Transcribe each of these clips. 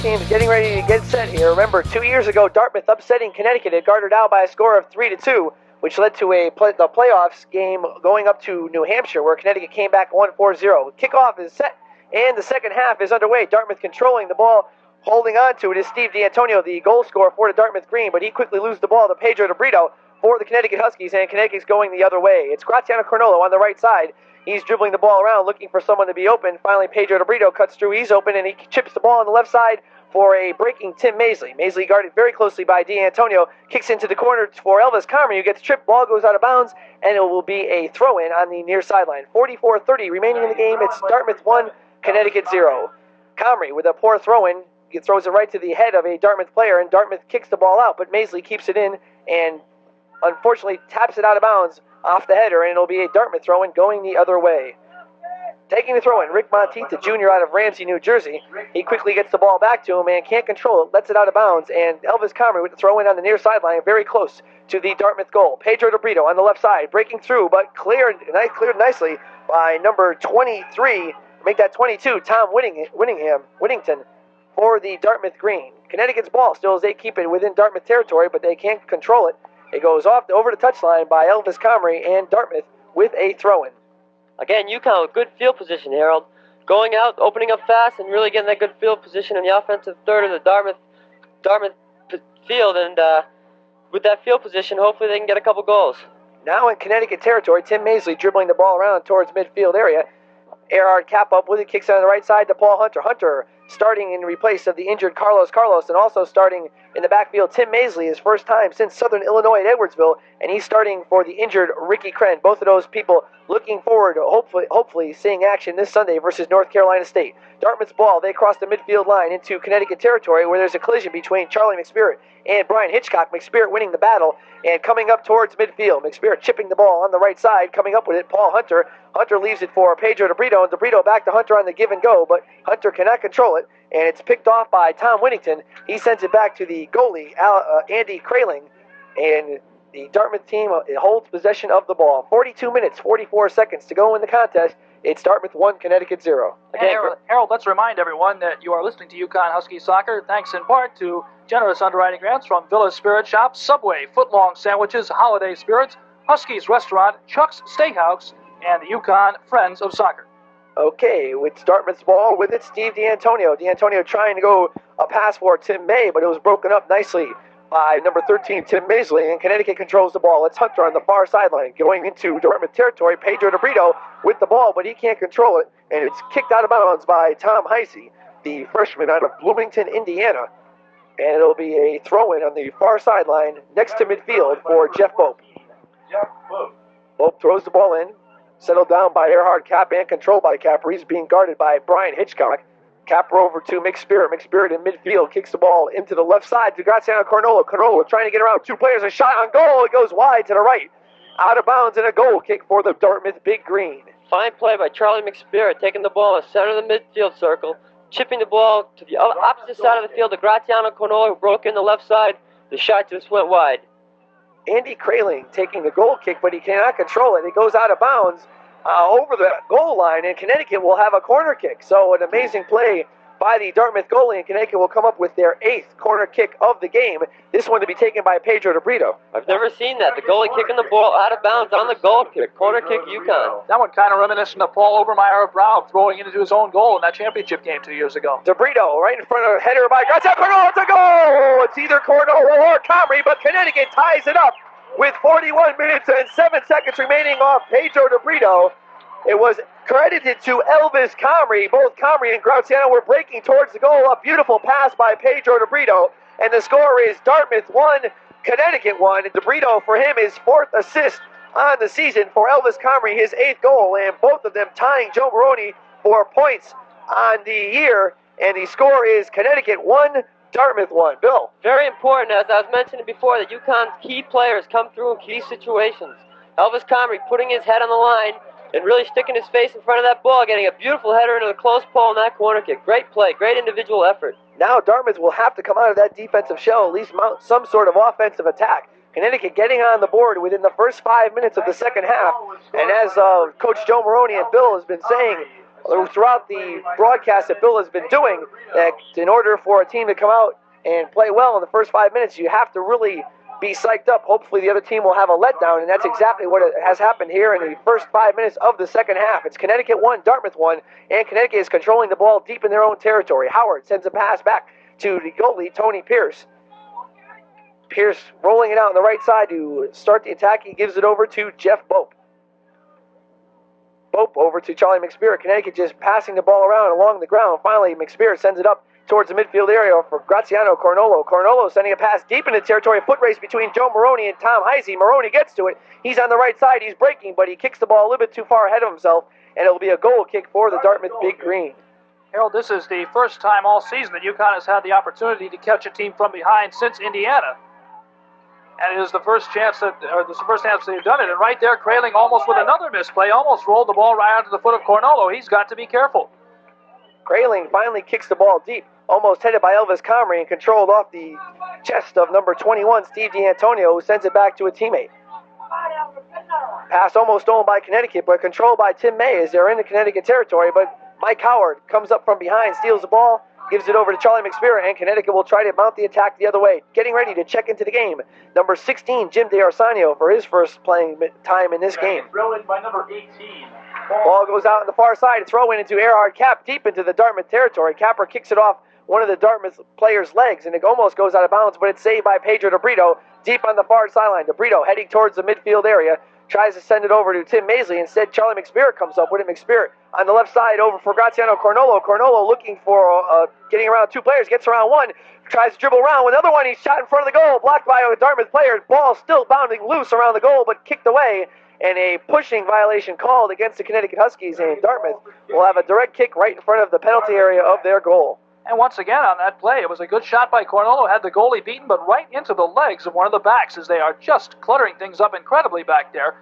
teams getting ready to get set here. Remember, 2 years ago, Dartmouth upsetting Connecticut at Gardner Dow by a score of 3-2, which led to the playoffs game going up to New Hampshire, where Connecticut came back 1-4-0. Kickoff is set, and the second half is underway. Dartmouth controlling the ball. Holding on to it is Steve D'Antonio, the goal scorer for the Dartmouth Green, but he quickly loses the ball to Pedro DeBrito for the Connecticut Huskies, and Connecticut's going the other way. It's Graziano Cornolo on the right side. He's dribbling the ball around, looking for someone to be open. Finally, Pedro DeBrito cuts through. He's open, and he chips the ball on the left side for a breaking Tim Maisley. Maisley guarded very closely by D'Antonio. Kicks into the corner for Elvis Comrie, who gets tripped. Ball goes out of bounds, and it will be a throw-in on the near sideline. 44-30 remaining in the game. It's Dartmouth 1, Connecticut 0. Comrie with a poor throw-in. He throws it right to the head of a Dartmouth player, and Dartmouth kicks the ball out, but Maisley keeps it in and unfortunately taps it out of bounds off the header, and it'll be a Dartmouth throw-in going the other way. Taking the throw-in, Rick Monteith, the junior out of Ramsey, New Jersey. He quickly gets the ball back to him and can't control it, lets it out of bounds, and Elvis Comrie with the throw-in on the near sideline, very close to the Dartmouth goal. Pedro DeBrito on the left side, breaking through, but cleared nicely by number 23, make that 22, Tom Whittington, for the Dartmouth Green. Connecticut's ball still as they keep it within Dartmouth territory, but they can't control it. It goes off over the touchline by Elvis Comrie, and Dartmouth with a throw-in. Again, UConn with good field position, Harold. Going out, opening up fast, and really getting that good field position in the offensive third of the Dartmouth field. And with that field position, hopefully they can get a couple goals. Now in Connecticut territory, Tim Maisley dribbling the ball around towards midfield area. Earhart Cap up with it, kicks it on the right side to Paul Hunter. Hunter starting in replace of the injured Carlos, and also starting in the backfield, Tim Maisley, his first time since Southern Illinois at Edwardsville, and he's starting for the injured Ricky Kren. Both of those people looking forward to hopefully seeing action this Sunday versus North Carolina State. Dartmouth's ball, they cross the midfield line into Connecticut territory, where there's a collision between Charlie McSpirit and Brian Hitchcock. McSpirit winning the battle and coming up towards midfield. McSpirit chipping the ball on the right side, coming up with it, Paul Hunter. Hunter leaves it for Pedro DeBrito, and DeBrito back to Hunter on the give and go, but Hunter cannot control it, and it's picked off by Tom Whittington. He sends it back to the goalie, Andy Kraling, and the Dartmouth team holds possession of the ball. 42 minutes, 44 seconds to go in the contest. It's Dartmouth 1, Connecticut 0. Again, Harold, let's remind everyone that you are listening to UConn Husky Soccer, thanks in part to generous underwriting grants from Villa's Spirit Shop, Subway, Footlong Sandwiches, Holiday Spirits, Husky's Restaurant, Chuck's Steakhouse, and the UConn Friends of Soccer. Okay, with Dartmouth's ball with it, Steve D'Antonio. D'Antonio trying to go a pass for Tim May, but it was broken up nicely by number 13, Tim Maisley, and Connecticut controls the ball. It's Hunter on the far sideline going into Dartmouth territory. Pedro DeBrito with the ball, but he can't control it, and it's kicked out of bounds by Tom Heisey, the freshman out of Bloomington, Indiana, and it'll be a throw-in on the far sideline next to midfield for Jeff Bope. Bope throws the ball in, settled down by Earhart Cap and controlled by Capper. He's being guarded by Brian Hitchcock. Capper over to McSpirit. McSpirit in midfield kicks the ball into the left side to Graziano Cornolo. Cornolo trying to get around two players. A shot on goal. It goes wide to the right. Out of bounds and a goal kick for the Dartmouth Big Green. Fine play by Charlie McSpirit, taking the ball in the center of the midfield circle, chipping the ball to the opposite side of the field to Graziano Cornolo, who broke in the left side. The shot just went wide. Andy Kraling taking the goal kick, but he cannot control it. It goes out of bounds over the goal line, and Connecticut will have a corner kick. So an amazing play by the Dartmouth goalie, and Connecticut will come up with their 8th corner kick of the game. This one to be taken by Pedro DeBrito. I've never seen that. The goalie kicking the ball out of bounds on the goal kick. Corner kick, UConn. That one kind of reminiscent of Paul Obermeyer of Brown throwing into his own goal in that championship game 2 years ago. DeBrito right in front of a header by Graziano Cornolo. It's a goal! It's either Cornolo or Comrie, but Connecticut ties it up with 41 minutes and 7 seconds remaining off Pedro DeBrito. It was credited to Elvis Comrie. Both Comrie and Graziano were breaking towards the goal. A beautiful pass by Pedro DeBrito. And the score is Dartmouth 1, Connecticut 1. And DeBrito, for him, his 4th assist on the season. For Elvis Comrie, his 8th goal. And both of them tying Joe Morrone for points on the year. And the score is Connecticut 1, Dartmouth 1. Bill. Very important, as I was mentioning before, that UConn's key players come through in key situations. Elvis Comrie putting his head on the line and really sticking his face in front of that ball, getting a beautiful header into the close pole in that corner kick. Great play, great individual effort. Now Dartmouth will have to come out of that defensive shell, at least mount some sort of offensive attack. Connecticut getting on the board within the first 5 minutes of the second half. And as Coach Joe Morrone and Bill has been saying throughout the broadcast that Bill has been doing, that in order for a team to come out and play well in the first 5 minutes, you have to really be psyched up. Hopefully the other team will have a letdown, and that's exactly what has happened here in the first 5 minutes of the second half. It's Connecticut 1, Dartmouth 1, and Connecticut is controlling the ball deep in their own territory. Howard sends a pass back to the goalie, Tony Pierce. Pierce rolling it out on the right side to start the attack. He gives it over to Jeff Bope. Bope over to Charlie McSpirit. Connecticut just passing the ball around along the ground. Finally, McSpirit sends it up towards the midfield area for Graziano Cornolo. Cornolo sending a pass deep into the territory. A foot race between Joe Morrone and Tom Heisey. Morrone gets to it. He's on the right side. He's breaking, but he kicks the ball a little bit too far ahead of himself, and it'll be a goal kick for the Dartmouth Big Green. Harold, this is the first time all season that UConn has had the opportunity to catch a team from behind since Indiana. And it is the first chance they've done it. And right there, Kraling almost with another misplay, almost rolled the ball right onto the foot of Cornolo. He's got to be careful. Kraling finally kicks the ball deep, almost headed by Elvis Comrie and controlled off the chest of number 21, Steve D'Antonio, who sends it back to a teammate. Pass almost stolen by Connecticut, but controlled by Tim May as they're in the Connecticut territory. But Mike Howard comes up from behind, steals the ball, gives it over to Charlie McSpirit, and Connecticut will try to mount the attack the other way. Getting ready to check into the game, number 16, Jim DeArsanio, for his first playing time in this game. Throw-in by number 18. Ball goes out on the far side, throw-in into Erhard Kapp, deep into the Dartmouth territory. Capper kicks it off one of the Dartmouth players' legs, and it almost goes out of bounds, but it's saved by Pedro DeBrito, deep on the far sideline. DeBrito heading towards the midfield area, tries to send it over to Tim Maisley. Instead, Charlie McSpirit comes up with it. McSpirit on the left side over for Graziano Cornolo. Cornolo looking for getting around two players, gets around one, tries to dribble around. Another one, he's shot in front of the goal, blocked by a Dartmouth player. Ball still bounding loose around the goal, but kicked away. And a pushing violation called against the Connecticut Huskies, and Dartmouth will have a direct kick right in front of the penalty area of their goal. And once again on that play, it was a good shot by Cornolo, had the goalie beaten, but right into the legs of one of the backs as they are just cluttering things up incredibly back there.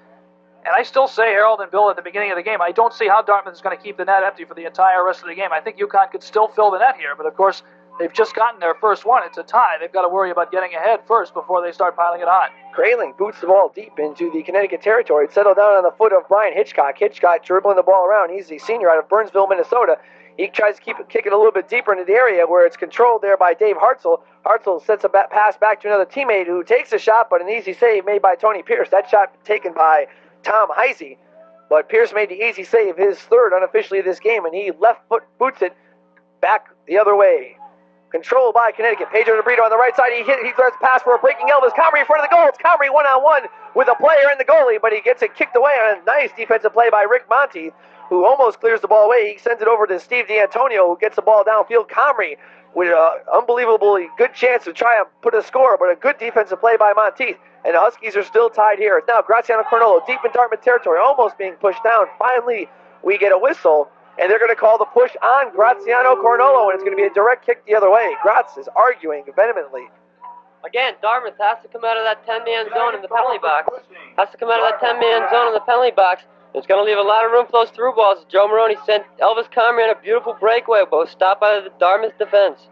And I still say, Harold and Bill, at the beginning of the game, I don't see how Dartmouth is going to keep the net empty for the entire rest of the game. I think UConn could still fill the net here, but of course, they've just gotten their first one. It's a tie. They've got to worry about getting ahead first before they start piling it on. Kraling boots the ball deep into the Connecticut territory. It settled down on the foot of Brian Hitchcock. Hitchcock dribbling the ball around. He's the senior out of Burnsville, Minnesota. He tries to kick it a little bit deeper into the area where it's controlled there by Dave Hartzell. Hartzell sets a pass back to another teammate who takes a shot, but an easy save made by Tony Pierce. That shot taken by Tom Heisey. But Pierce made the easy save, his third unofficially of this game, and he left foot boots it back the other way. Controlled by Connecticut. Pedro DeBrito on the right side. He throws a pass for a breaking Elvis Comrie in front of the goal. It's Comrie one-on-one with a player and the goalie, but he gets it kicked away on a nice defensive play by Rick Monteith, who almost clears the ball away. He sends it over to Steve D'Antonio, who gets the ball downfield. Comrie with an unbelievably good chance to try and put a score, but a good defensive play by Monteith. And the Huskies are still tied here. It's now Graziano Cornolo deep in Dartmouth territory, almost being pushed down. Finally, we get a whistle, and they're going to call the push on Graziano Cornolo, and it's going to be a direct kick the other way. Graz is arguing vehemently. Again, Dartmouth has to come out of that 10-man zone in the penalty box. Has to come out of that 10-man zone in the penalty box. It's going to leave a lot of room for those through balls. Joe Morrone sent Elvis Comrie on a beautiful breakaway, but was stopped by the Dartmouth defense.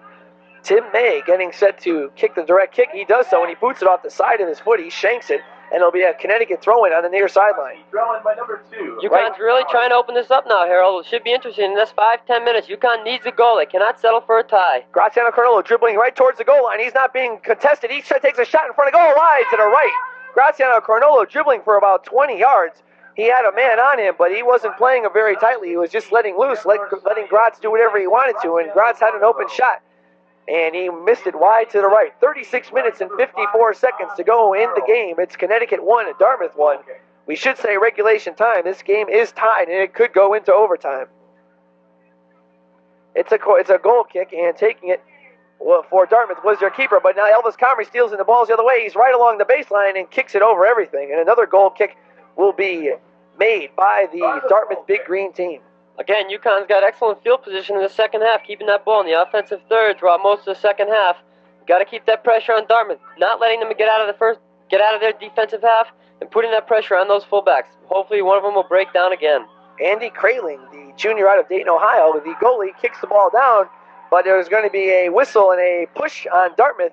Tim May getting set to kick the direct kick. He does so, and he boots it off the side of his foot. He shanks it, and it'll be a Connecticut throw-in on the near sideline. Throw-in by number 2. UConn's really trying to open this up now, Harold. It should be interesting. In the next 5-10 minutes, UConn needs a goal. They cannot settle for a tie. Graziano Cornolo dribbling right towards the goal line. He's not being contested. He takes a shot in front of goal, wide to the right. Graziano Cornolo dribbling for about 20 yards. He had a man on him, but he wasn't playing him very tightly. He was just letting loose, letting Graz do whatever he wanted to, and Graz had an open shot, and he missed it wide to the right. 36 minutes and 54 seconds to go in the game. It's Connecticut 1 and Dartmouth 1. We should say regulation time. This game is tied, and it could go into overtime. It's a goal kick, and taking it for Dartmouth was their keeper, but now Elvis Comrie steals in the balls the other way. He's right along the baseline and kicks it over everything, and another goal kick will be made by the Dartmouth Big Green team. Again, UConn's got excellent field position in the second half, keeping that ball in the offensive third throughout most of the second half. Got to keep that pressure on Dartmouth, not letting them get out of their defensive half, and putting that pressure on those fullbacks. Hopefully, one of them will break down again. Andy Kraling, the junior out of Dayton, Ohio, the goalie, kicks the ball down, but there's going to be a whistle and a push on Dartmouth.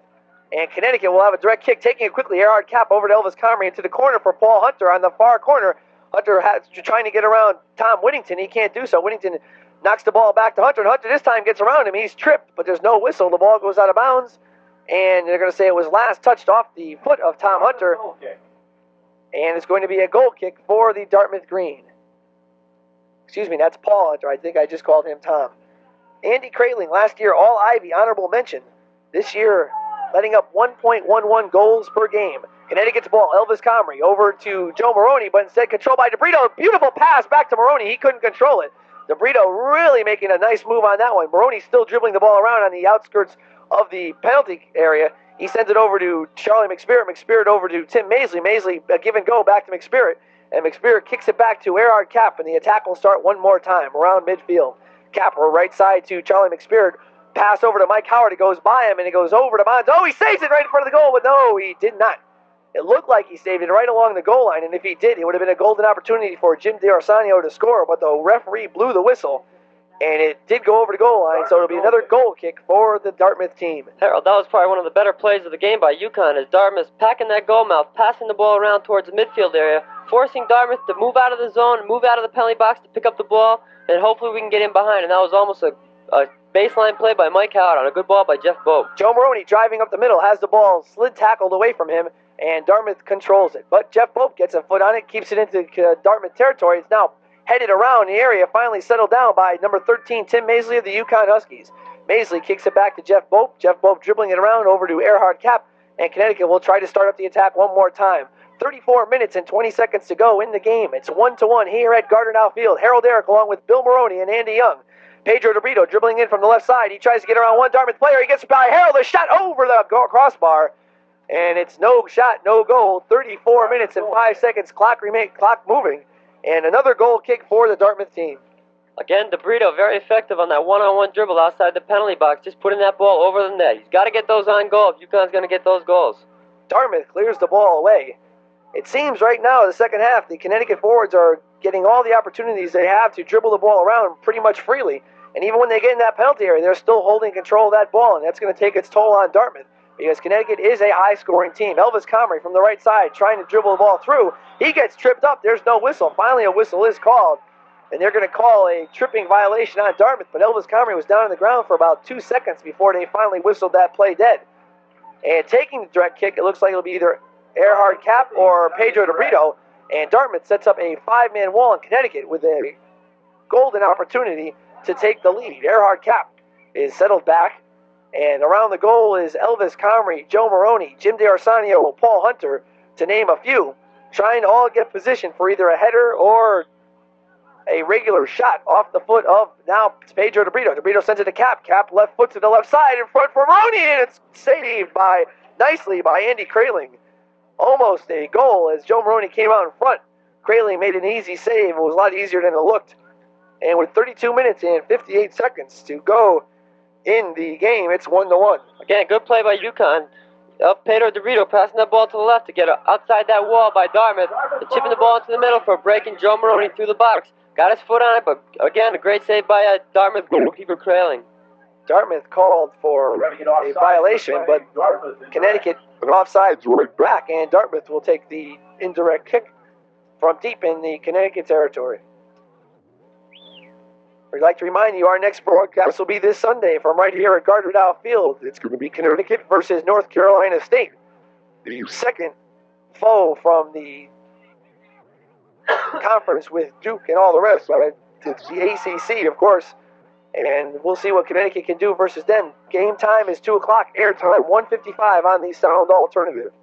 And Connecticut will have a direct kick, taking it quickly. Erhard Kapp over to Elvis Comrie into the corner for Paul Hunter on the far corner. Hunter has trying to get around Tom Whittington. He can't do so. Whittington knocks the ball back to Hunter, and Hunter this time gets around him. He's tripped, but there's no whistle. The ball goes out of bounds, and they're going to say it was last touched off the foot of Tom Hunter, and it's going to be a goal kick for the Dartmouth Green. Excuse me, that's Paul Hunter. I think I just called him Tom. Andy Kraling, last year All-Ivy honorable mention. This year, letting up 1.11 goals per game. Connecticut's ball, Elvis Comrie, over to Joe Morrone, but instead controlled by DeBrito. Beautiful pass back to Morrone. He couldn't control it. DeBrito really making a nice move on that one. Morrone still dribbling the ball around on the outskirts of the penalty area. He sends it over to Charlie McSpirit. McSpirit over to Tim Maisley. Maisley, a give and go back to McSpirit. And McSpirit kicks it back to Erhard Kapp, and the attack will start one more time around midfield. Capper, right side to Charlie McSpirit. Pass over to Mike Howard. It goes by him, and it goes over to Bonds. Oh, he saves it right in front of the goal, but no, he did not. It looked like he saved it right along the goal line, and if he did, it would have been a golden opportunity for Jim D'Arsanio to score, but the referee blew the whistle, and it did go over the goal line, so it'll be another goal kick for the Dartmouth team. Harold, that was probably one of the better plays of the game by UConn, as Dartmouth packing that goal mouth, passing the ball around towards the midfield area, forcing Dartmouth to move out of the zone, move out of the penalty box to pick up the ball, and hopefully we can get in behind, and that was almost a baseline play by Mike Howard on a good ball by Jeff Bope. Joe Morrone driving up the middle, has the ball slid tackled away from him, and Dartmouth controls it. But Jeff Bope gets a foot on it, keeps it into Dartmouth territory. It's now headed around the area, finally settled down by number 13, Tim Maisley of the UConn Huskies. Maisley kicks it back to Jeff Bope. Jeff Bope dribbling it around over to Erhard Kapp, and Connecticut will try to start up the attack one more time. 34 minutes and 20 seconds to go in the game. It's 1-1 here at Gardner Dow Field. Harold Darak along with Bill Morrone and Andy Young. Pedro DeBrito dribbling in from the left side. He tries to get around one Dartmouth player. He gets by Harold. A shot over the crossbar. And it's no shot, no goal. 34 minutes and 5 seconds. Clock moving. And another goal kick for the Dartmouth team. Again, DeBrito very effective on that one-on-one dribble outside the penalty box, just putting that ball over the net. He's got to get those on goal if UConn's going to get those goals. Dartmouth clears the ball away. It seems right now, the second half, the Connecticut forwards are getting all the opportunities they have to dribble the ball around pretty much freely. And even when they get in that penalty area, they're still holding control of that ball, and that's going to take its toll on Dartmouth because Connecticut is a high-scoring team. Elvis Comrie from the right side trying to dribble the ball through. He gets tripped up. There's no whistle. Finally, a whistle is called, and they're going to call a tripping violation on Dartmouth, but Elvis Comrie was down on the ground for about 2 seconds before they finally whistled that play dead. And taking the direct kick, it looks like it'll be either Erhard Kapp or Pedro DeBrito, and Dartmouth sets up a 5-man wall in Connecticut with a golden opportunity to take the lead. Erhard Kapp is settled back, and around the goal is Elvis Comrie, Joe Morrone, Jim D'Arsanio, Paul Hunter, to name a few, trying to all get position for either a header or a regular shot off the foot of now Pedro DeBrito. DeBrito sends it to Kapp. Kapp left foot to the left side in front for Morrone, and it's saved nicely by Andy Kraling. Almost a goal as Joe Morrone came out in front. Kraling made an easy save. It was a lot easier than it looked. And with 32 minutes and 58 seconds to go in the game, it's 1-1. Again, good play by UConn. Up Pedro DeBrito passing that ball to the left to get outside that wall by Dartmouth. And chipping the ball into the middle for a break, and Joe Morrone through the box. Got his foot on it, but again, a great save by Dartmouth goalkeeper Kraling. Dartmouth called for a violation, but Connecticut offsides right back, and Dartmouth will take the indirect kick from deep in the Connecticut territory. We'd like to remind you our next broadcast will be this Sunday from right here at Gardner Dow Field. It's going to be Connecticut versus North Carolina State, the second foe from the conference with Duke and all the rest of it. It's the ACC, of course, and we'll see what Connecticut can do versus them. Game time is 2 o'clock, air time 1:55 on the Sound Alternative.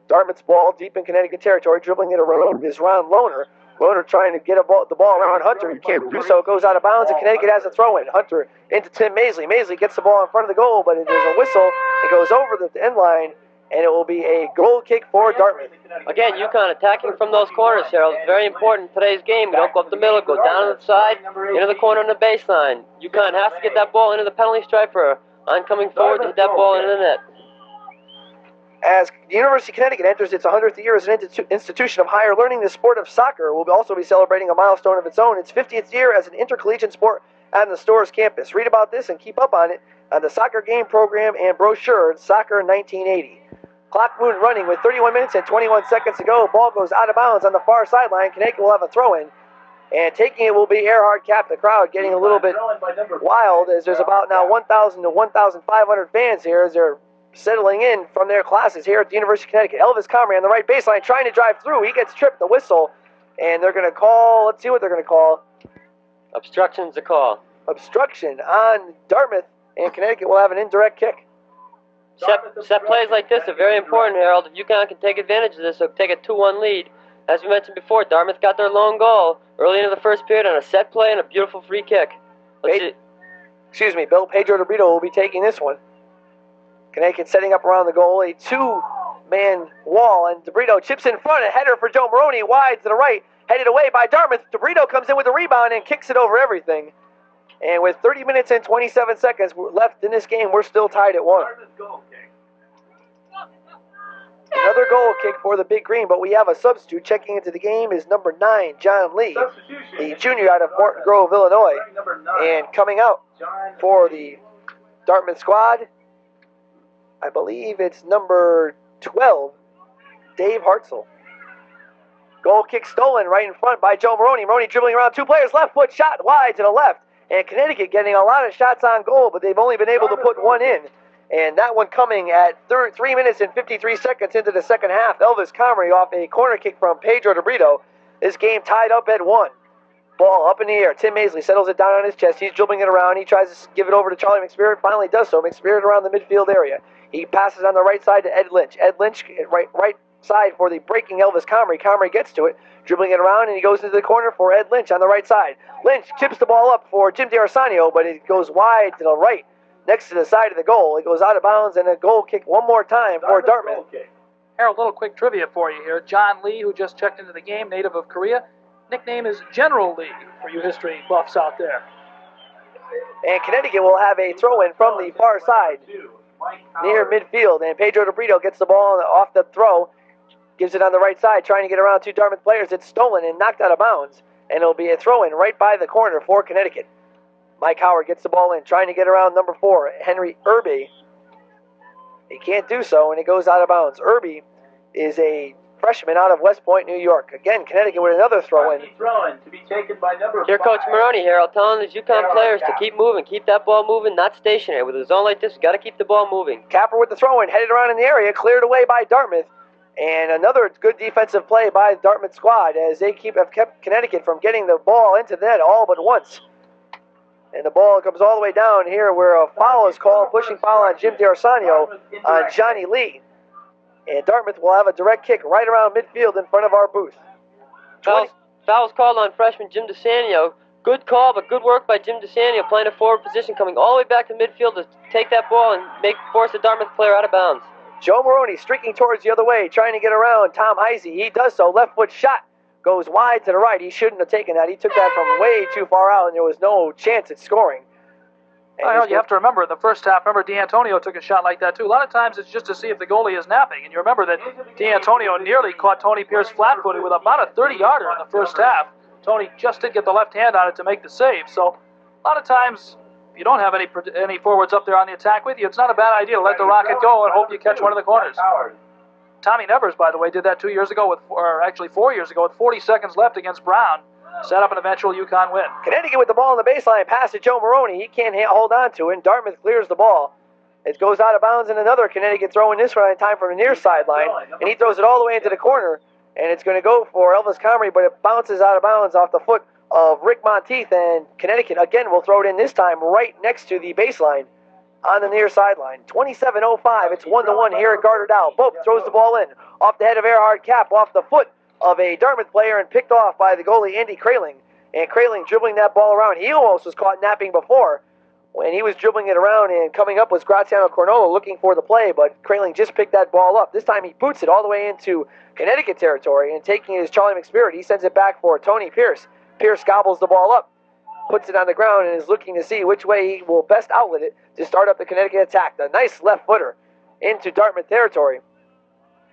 Dartmouth's ball deep in Connecticut territory, dribbling it around is Ron Lohner. Lohner trying to get the ball around Hunter. He can't do so. It goes out of bounds, and Connecticut has a throw-in. Hunter into Tim Maisley. Maisley gets the ball in front of the goal, but there's a whistle. It goes over the end line, and it will be a goal kick for Dartmouth. Again, UConn attacking from those corners, Harold. Very important in today's game. Don't go up the middle, go down to the side, into the corner on the baseline. UConn has to get that ball into the penalty stripe for oncoming forward to get that ball into the net. As the University of Connecticut enters its 100th year as an institution of higher learning, the sport of soccer will also be celebrating a milestone of its own, its 50th year as an intercollegiate sport on the Storrs campus. Read about this and keep up on it on the soccer game program and brochure, Soccer 1980. Clock moon running with 31 minutes and 21 seconds to go. Ball goes out of bounds on the far sideline. Connecticut will have a throw-in. And taking it will be Earhart Cap. The crowd getting a little bit wild as there's about now 1,000 to 1,500 fans here as they're settling in from their classes here at the University of Connecticut. Elvis Comrie on the right baseline trying to drive through. He gets tripped, the whistle, and they're going to call, let's see what they're going to call. Obstruction's a call. Obstruction on Dartmouth, and Connecticut will have an indirect kick. Set plays like this are very important, Harold. If UConn can take advantage of this, they'll take a 2-1 lead. As we mentioned before, Dartmouth got their lone goal early into the first period on a set play and a beautiful free kick. Excuse me, Bill. Pedro DeBrito will be taking this one. Connecticut setting up around the goal, a two-man wall, and DeBrito chips in front, a header for Joe Morrone, wide to the right, headed away by Dartmouth. DeBrito comes in with a rebound and kicks it over everything. And with 30 minutes and 27 seconds left in this game, we're still tied at 1. Another goal kick for the Big Green, but we have a substitute checking into the game is number 9, John Lee, the junior out of Morton Grove, Illinois. And coming out for the Dartmouth squad, I believe it's number 12, Dave Hartzell. Goal kick stolen right in front by Joe Morrone. Morrone dribbling around two players, left foot shot wide to the left. And Connecticut getting a lot of shots on goal, but they've only been able to put one in. And that one coming at 3 minutes and 53 seconds into the second half. Elvis Comrie off a corner kick from Pedro DeBrito. This game tied up at 1. Ball up in the air. Tim Maisley settles it down on his chest. He's dribbling it around. He tries to give it over to Charlie McSpirit. Finally does so. McSpirit around the midfield area. He passes on the right side to Ed Lynch. Ed Lynch right side for the breaking Elvis Comrie. Comrie gets to it, dribbling it around, and he goes into the corner for Ed Lynch on the right side. Lynch chips the ball up for Jim D'Arsanio, but it goes wide to the right. Next to the side of the goal. It goes out of bounds, and a goal kick one more time for Dartmouth. Harold, a little quick trivia for you here. John Lee, who just checked into the game, native of Korea, nickname is General Lee for you history buffs out there. And Connecticut will have a throw-in from the far side near midfield, and Pedro DeBrito gets the ball off the throw, gives it on the right side, trying to get around two Dartmouth players. It's stolen and knocked out of bounds, and it'll be a throw-in right by the corner for Connecticut. Mike Howard gets the ball in, trying to get around number 4, Henry Irby. He can't do so, and it goes out of bounds. Irby is a freshman out of West Point, New York. Again, Connecticut with another throw-in. To be taken by number Here, Coach Morrone, Harold, telling his UConn players to keep moving, keep that ball moving, not stationary. With a zone like this, you got to keep the ball moving. Capper with the throw-in, headed around in the area, cleared away by Dartmouth. And another good defensive play by the Dartmouth squad as they have kept Connecticut from getting the ball into the net all but once. And the ball comes all the way down here where a foul is called, pushing foul on Jim D'Arsanio on Johnny Lee. And Dartmouth will have a direct kick right around midfield in front of our booth. Foul's called on freshman Jim DeSanio. Good call, but good work by Jim DeSanio playing a forward position, coming all the way back to midfield to take that ball and force the Dartmouth player out of bounds. Joe Morrone streaking towards the other way, trying to get around Tom Heisey. He does so. Left foot shot goes wide to the right. He shouldn't have taken that. He took that from way too far out, and there was no chance at scoring. Well, you have to remember, in the first half, D'Antonio took a shot like that, too. A lot of times it's just to see if the goalie is napping. And you remember that D'Antonio nearly caught Tony Pierce flat-footed with about a 30-yarder in the first half. Tony just did get the left hand on it to make the save. So a lot of times, if you don't have any forwards up there on the attack with you, it's not a bad idea to let the rocket go and hope you catch one of the corners. Tommy Nevers, by the way, did that 2 years ago, or actually 4 years ago, with 40 seconds left against Brown. Set up an eventual UConn win. Connecticut with the ball on the baseline, pass to Joe Morrone. He can't hold on to it, and Dartmouth clears the ball. It goes out of bounds, and another Connecticut throwing this one in time from the near sideline, and he throws it all the way into the corner, and it's going to go for Elvis Comrie, but it bounces out of bounds off the foot of Rick Monteith, and Connecticut again will throw it in this time right next to the baseline on the near sideline. 27:05, it's 1-1 here at Gardner Dow. Bope throws the ball in off the head of Earhart Cap, off the foot of a Dartmouth player, and picked off by the goalie Andy Kraling. And Kraling dribbling that ball around. He almost was caught napping before when he was dribbling it around, and coming up was Graziano Cornolo looking for the play, but Kraling just picked that ball up. This time he boots it all the way into Connecticut territory, and taking it is Charlie McSpirit. He sends it back for Tony Pierce. Pierce gobbles the ball up, puts it on the ground, and is looking to see which way he will best outlet it to start up the Connecticut attack. A nice left footer into Dartmouth territory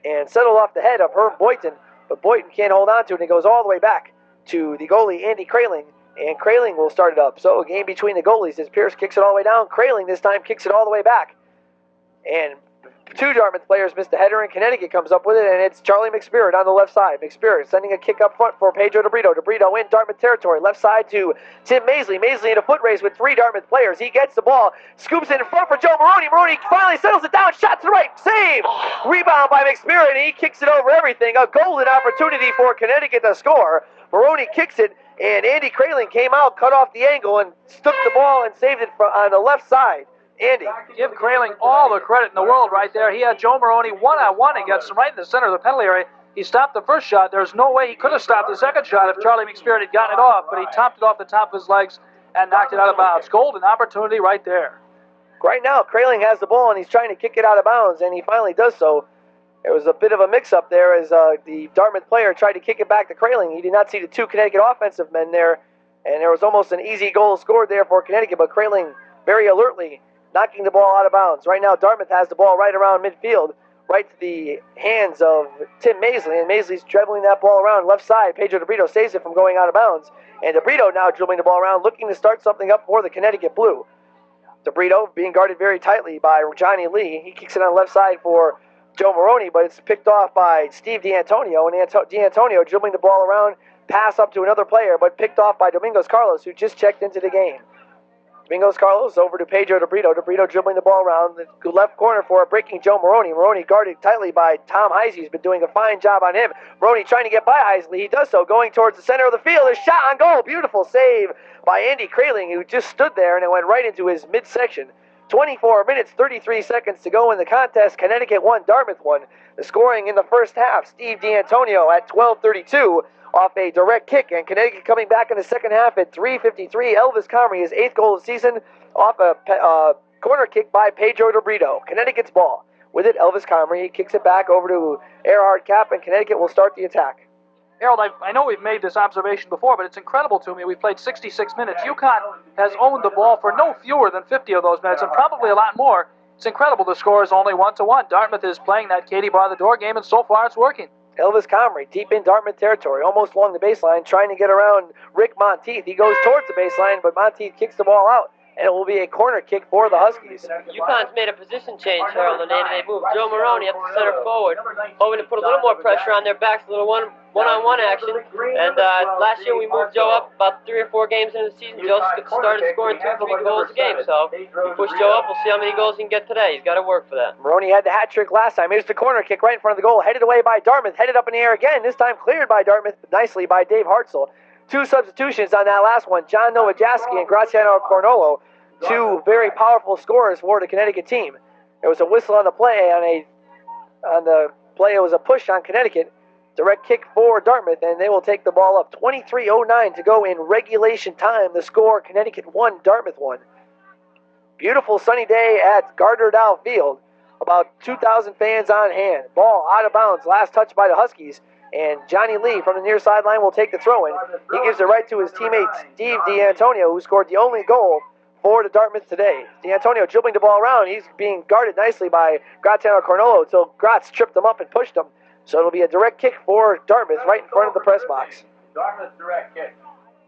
and settled off the head of Herb Boynton, but Boynton can't hold on to it, and it goes all the way back to the goalie Andy Kraling, and Kraling will start it up. So a game between the goalies as Pierce kicks it all the way down. Kraling this time kicks it all the way back, and Two Dartmouth players missed a header, and Connecticut comes up with it, and it's Charlie McSpirit on the left side. McSpirit sending a kick up front for Pedro DeBrito. DeBrito in Dartmouth territory. Left side to Tim Maisley. Maisley in a foot race with three Dartmouth players. He gets the ball, scoops it in front for Joe Morrone. Morrone finally settles it down. Shot to the right. Save! Rebound by McSpirit, and he kicks it over everything. A golden opportunity for Connecticut to score. Morrone kicks it, and Andy Kraling came out, cut off the angle, and stuck the ball and saved it on the left side. Andy. Give Kraling all the credit in the world right there. He had Joe Morrone one-on-one against him right in the center of the penalty area. He stopped the first shot. There's no way he could have stopped the second shot if Charlie McSpirit had gotten it off, but he topped it off the top of his legs and knocked it out of bounds. Golden opportunity right there. Right now, Kraling has the ball, and he's trying to kick it out of bounds, and he finally does so. There was a bit of a mix-up there as the Dartmouth player tried to kick it back to Kraling. He did not see the two Connecticut offensive men there, and there was almost an easy goal scored there for Connecticut, but Kraling very alertly knocking the ball out of bounds. Right now, Dartmouth has the ball right around midfield, right to the hands of Tim Maisley, and Maisley's dribbling that ball around left side. Pedro DeBrito saves it from going out of bounds, and DeBrito now dribbling the ball around, looking to start something up for the Connecticut Blue. DeBrito being guarded very tightly by Johnny Lee. He kicks it on the left side for Joe Morrone, but it's picked off by Steve D'Antonio, and D'Antonio dribbling the ball around, pass up to another player, but picked off by Domingos Carlos, who just checked into the game. Domingos Carlos over to Pedro DeBrito. DeBrito dribbling the ball around the left corner for a breaking Joe Morrone. Morrone guarded tightly by Tom Heisey, who's been doing a fine job on him. Morrone trying to get by Heisley. He does so, going towards the center of the field. A shot on goal. Beautiful save by Andy Kraling, who just stood there, and it went right into his midsection. 24 minutes, 33 seconds to go in the contest. Connecticut 1, Dartmouth 1. The scoring in the first half, Steve D'Antonio at 12:32 off a direct kick, and Connecticut coming back in the second half at 3:53. Elvis Comrie, his 8th goal of the season, off a corner kick by Pedro DeBrito. Connecticut's ball. With it, Elvis Comrie kicks it back over to Erhard Kapp, and Connecticut will start the attack. Harold, I know we've made this observation before, but it's incredible to me. We've played 66 minutes. UConn has owned the ball for no fewer than 50 of those minutes, and probably a lot more. It's incredible the score is only 1-1. Dartmouth is playing that Katie bar the door game, and so far it's working. Elvis Comrie, deep in Dartmouth territory, almost along the baseline, trying to get around Rick Monteith. He goes towards the baseline, but Monteith kicks the ball out, and it will be a corner kick for the Huskies. UConn's made a position change, Harold, and they move Joe Morrone up to center forward, hoping to put a little more pressure on their backs, a little one-on-one action. And last year we moved Joe up about 3 or 4 games into the season. Joe started scoring 2 or 3 goals a game, so we push Joe up. We'll see how many goals he can get today. He's got to work for that. Morrone had the hat trick last time. Here's the corner kick right in front of the goal, headed away by Dartmouth, headed up in the air again, this time cleared by Dartmouth nicely by Dave Hartzell. 2 substitutions on that last one, John Nowajaski and Graziano Cornolo. 2 very powerful scorers for the Connecticut team. There was a whistle on the play. On the play, it was a push on Connecticut. Direct kick for Dartmouth, and they will take the ball up. 23:09 to go in regulation time. The score, Connecticut 1, Dartmouth 1. Beautiful sunny day at Gardner Dow Field. About 2,000 fans on hand. Ball out of bounds. Last touch by the Huskies. And Johnny Lee from the near sideline will take the throw-in. He gives it right to his teammate Steve D'Antonio, who scored the only goal for the Dartmouth today. D'Antonio dribbling the ball around. He's being guarded nicely by Graziano Cornolo until Gratz tripped him up and pushed him. So it'll be a direct kick for Dartmouth right in front of the press box. Dartmouth direct kick.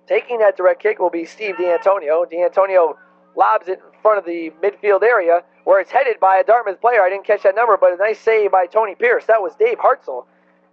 Taking that direct kick will be Steve D'Antonio. D'Antonio lobs it in front of the midfield area where it's headed by a Dartmouth player. I didn't catch that number, but a nice save by Tony Pierce. That was Dave Hartzell.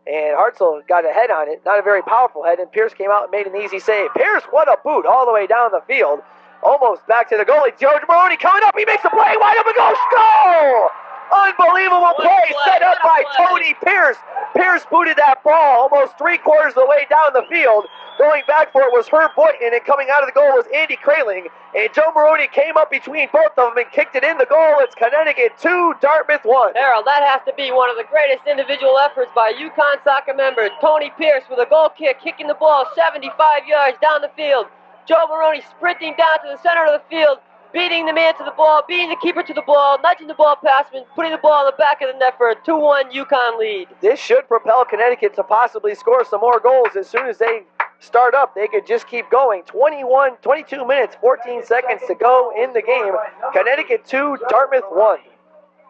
And Hartzell got a head on it. Not a very powerful head, and Pierce came out and made an easy save. Pierce, what a boot all the way down the field. Almost back to the goalie. George Morrone coming up. He makes a play. Wide open goal. Goal! Unbelievable play set up by Tony Pierce. Pierce booted that ball almost 3/4 of the way down the field. Going back for it was Herb Boynton, and coming out of the goal was Andy Kraling. And Joe Morrone came up between both of them and kicked it in the goal. It's Connecticut 2, Dartmouth 1. Harold, that has to be one of the greatest individual efforts by a UConn soccer member. Tony Pierce with a goal kick, kicking the ball 75 yards down the field. Joe Morrone sprinting down to the center of the field, beating the man to the ball, beating the keeper to the ball, nudging the ball past him, putting the ball in the back of the net for a 2-1 UConn lead. This should propel Connecticut to possibly score some more goals as soon as they start up. They could just keep going. 22 minutes, 14 seconds to go in the game. Connecticut 2, Dartmouth 1.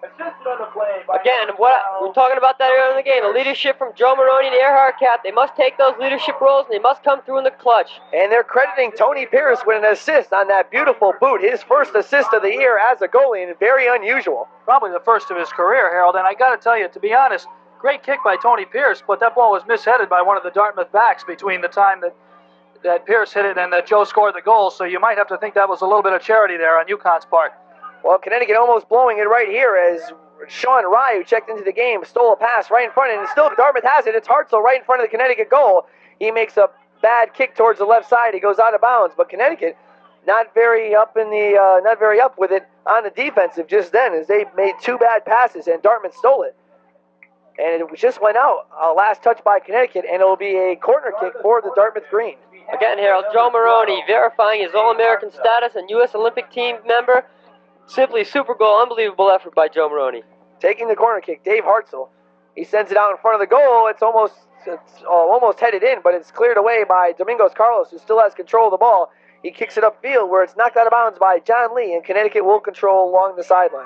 Assisted on the play by Again, we're talking about that earlier in the game. The leadership from Joe Morrone and Earhart Cap. They must take those leadership roles, and they must come through in the clutch. And they're crediting Tony Pierce with an assist on that beautiful boot. His first assist of the year as a goalie, and very unusual. Probably the first of his career, Harold. And I got to tell you, to be honest, great kick by Tony Pierce, but that ball was misheaded by one of the Dartmouth backs between the time that Pierce hit it and that Joe scored the goal. So you might have to think that was a little bit of charity there on UConn's part. Well, Connecticut almost blowing it right here as Sean Rye, who checked into the game, stole a pass right in front, and still Dartmouth has it. It's Hartzell right in front of the Connecticut goal. He makes a bad kick towards the left side. He goes out of bounds, but Connecticut not very up with it on the defensive just then, as they made two bad passes and Dartmouth stole it. And it just went out. Last touch by Connecticut, and it'll be a corner kick for the Dartmouth Green. Again, Harold, Joe Morrone verifying his All-American status and U.S. Olympic team member. Simply super goal, unbelievable effort by Joe Morrone. Taking the corner kick, Dave Hartzell. He sends it out in front of the goal. It's almost headed in, but it's cleared away by Domingos Carlos, who still has control of the ball. He kicks it upfield where it's knocked out of bounds by John Lee, and Connecticut will control along the sideline.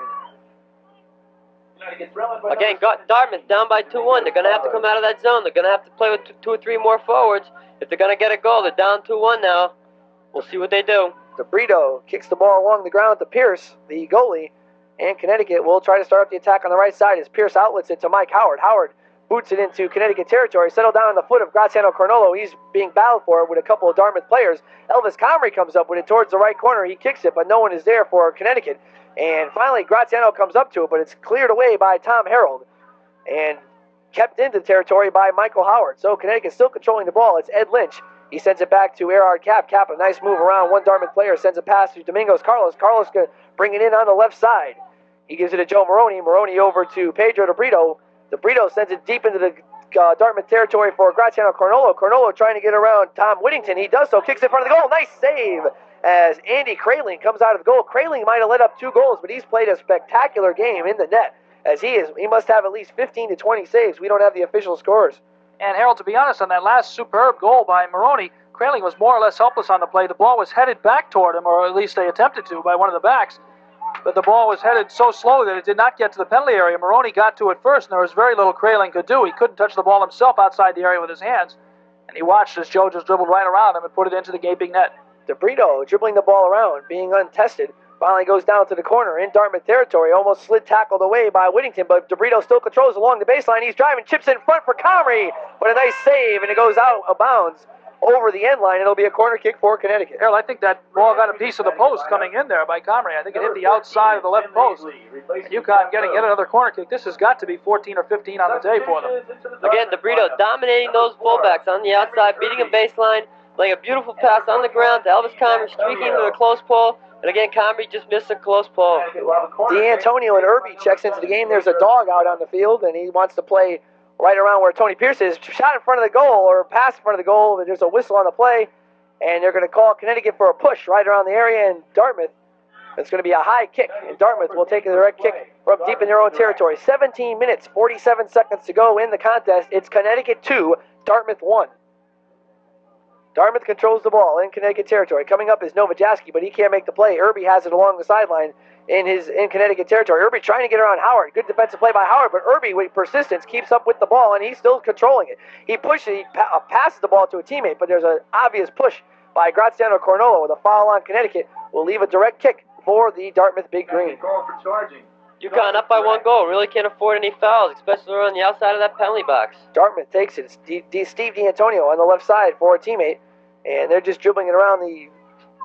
Again, Dartmouth down by 2-1. They're going to have to come out of that zone. They're going to have to play with two or three more forwards. If they're going to get a goal, they're down 2-1 now. We'll see what they do. DeBrito kicks the ball along the ground to Pierce, the goalie, and Connecticut will try to start up the attack on the right side as Pierce outlets it to Mike Howard. Howard boots it into Connecticut territory, settled down on the foot of Graziano Cornolo. He's being battled for it with a couple of Dartmouth players. Elvis Comrie comes up with it towards the right corner. He kicks it, but no one is there for Connecticut. And finally, Graziano comes up to it, but it's cleared away by Tom Harold and kept into territory by Michael Howard. So Connecticut still controlling the ball. It's Ed Lynch. He sends it back to Earhart Cap. Cap, a nice move around. One Dartmouth player sends a pass to Domingos Carlos. Carlos can bring it in on the left side. He gives it to Joe Morrone. Morrone over to Pedro DeBrito. DeBrito sends it deep into the Dartmouth territory for Graziano Cornolo. Cornolo trying to get around Tom Whittington. He does so. Kicks in front of the goal. Nice save as Andy Kraling comes out of the goal. Kraling might have let up 2 goals, but he's played a spectacular game in the net, as he must have at least 15 to 20 saves. We don't have the official scores. And Harold, to be honest, on that last superb goal by Morrone, Kraling was more or less helpless on the play. The ball was headed back toward him, or at least they attempted to, by one of the backs. But the ball was headed so slow that it did not get to the penalty area. Morrone got to it first, and there was very little Kraling could do. He couldn't touch the ball himself outside the area with his hands. And he watched as Joe just dribbled right around him and put it into the gaping net. DeBrito dribbling the ball around, being untested. Finally goes down to the corner in Dartmouth territory. Almost slid tackled away by Whittington, but DeBrito still controls along the baseline. He's driving, chips in front for Comrie. What a nice save, and it goes out of bounds over the end line. It'll be a corner kick for Connecticut. Harold, I think that ball got a piece of the post coming in there by Comrie. I think it hit the outside of the left post. And UConn getting yet another corner kick. This has got to be 14 or 15 on the day for them. Again, DeBrito dominating those fullbacks on the outside, beating a baseline, laying a beautiful pass on the ground to Elvis Comrie, streaking into the close pole. And again, Comrie just missed a close pole. D'Antonio and Irby checks into the game. There's a dog out on the field, and he wants to play right around where Tony Pierce is. Shot in front of the goal, or pass in front of the goal. There's a whistle on the play, and they're going to call Connecticut for a push right around the area, and Dartmouth, it's going to be a high kick, and Dartmouth will take a direct kick from deep in their own territory. 17 minutes, 47 seconds to go in the contest. It's Connecticut 2, Dartmouth 1. Dartmouth controls the ball in Connecticut territory. Coming up is Novojaski, but he can't make the play. Irby has it along the sideline in Connecticut territory. Irby trying to get around Howard. Good defensive play by Howard, but Irby, with persistence, keeps up with the ball, and he's still controlling it. He passes the ball to a teammate, but there's an obvious push by Graziano Cornolo with a foul on Connecticut. Will leave a direct kick for the Dartmouth Big Green. UConn up by 1 goal. Really can't afford any fouls, especially on the outside of that penalty box. Dartmouth takes it. It's Steve D'Antonio on the left side for a teammate, and they're just dribbling it around the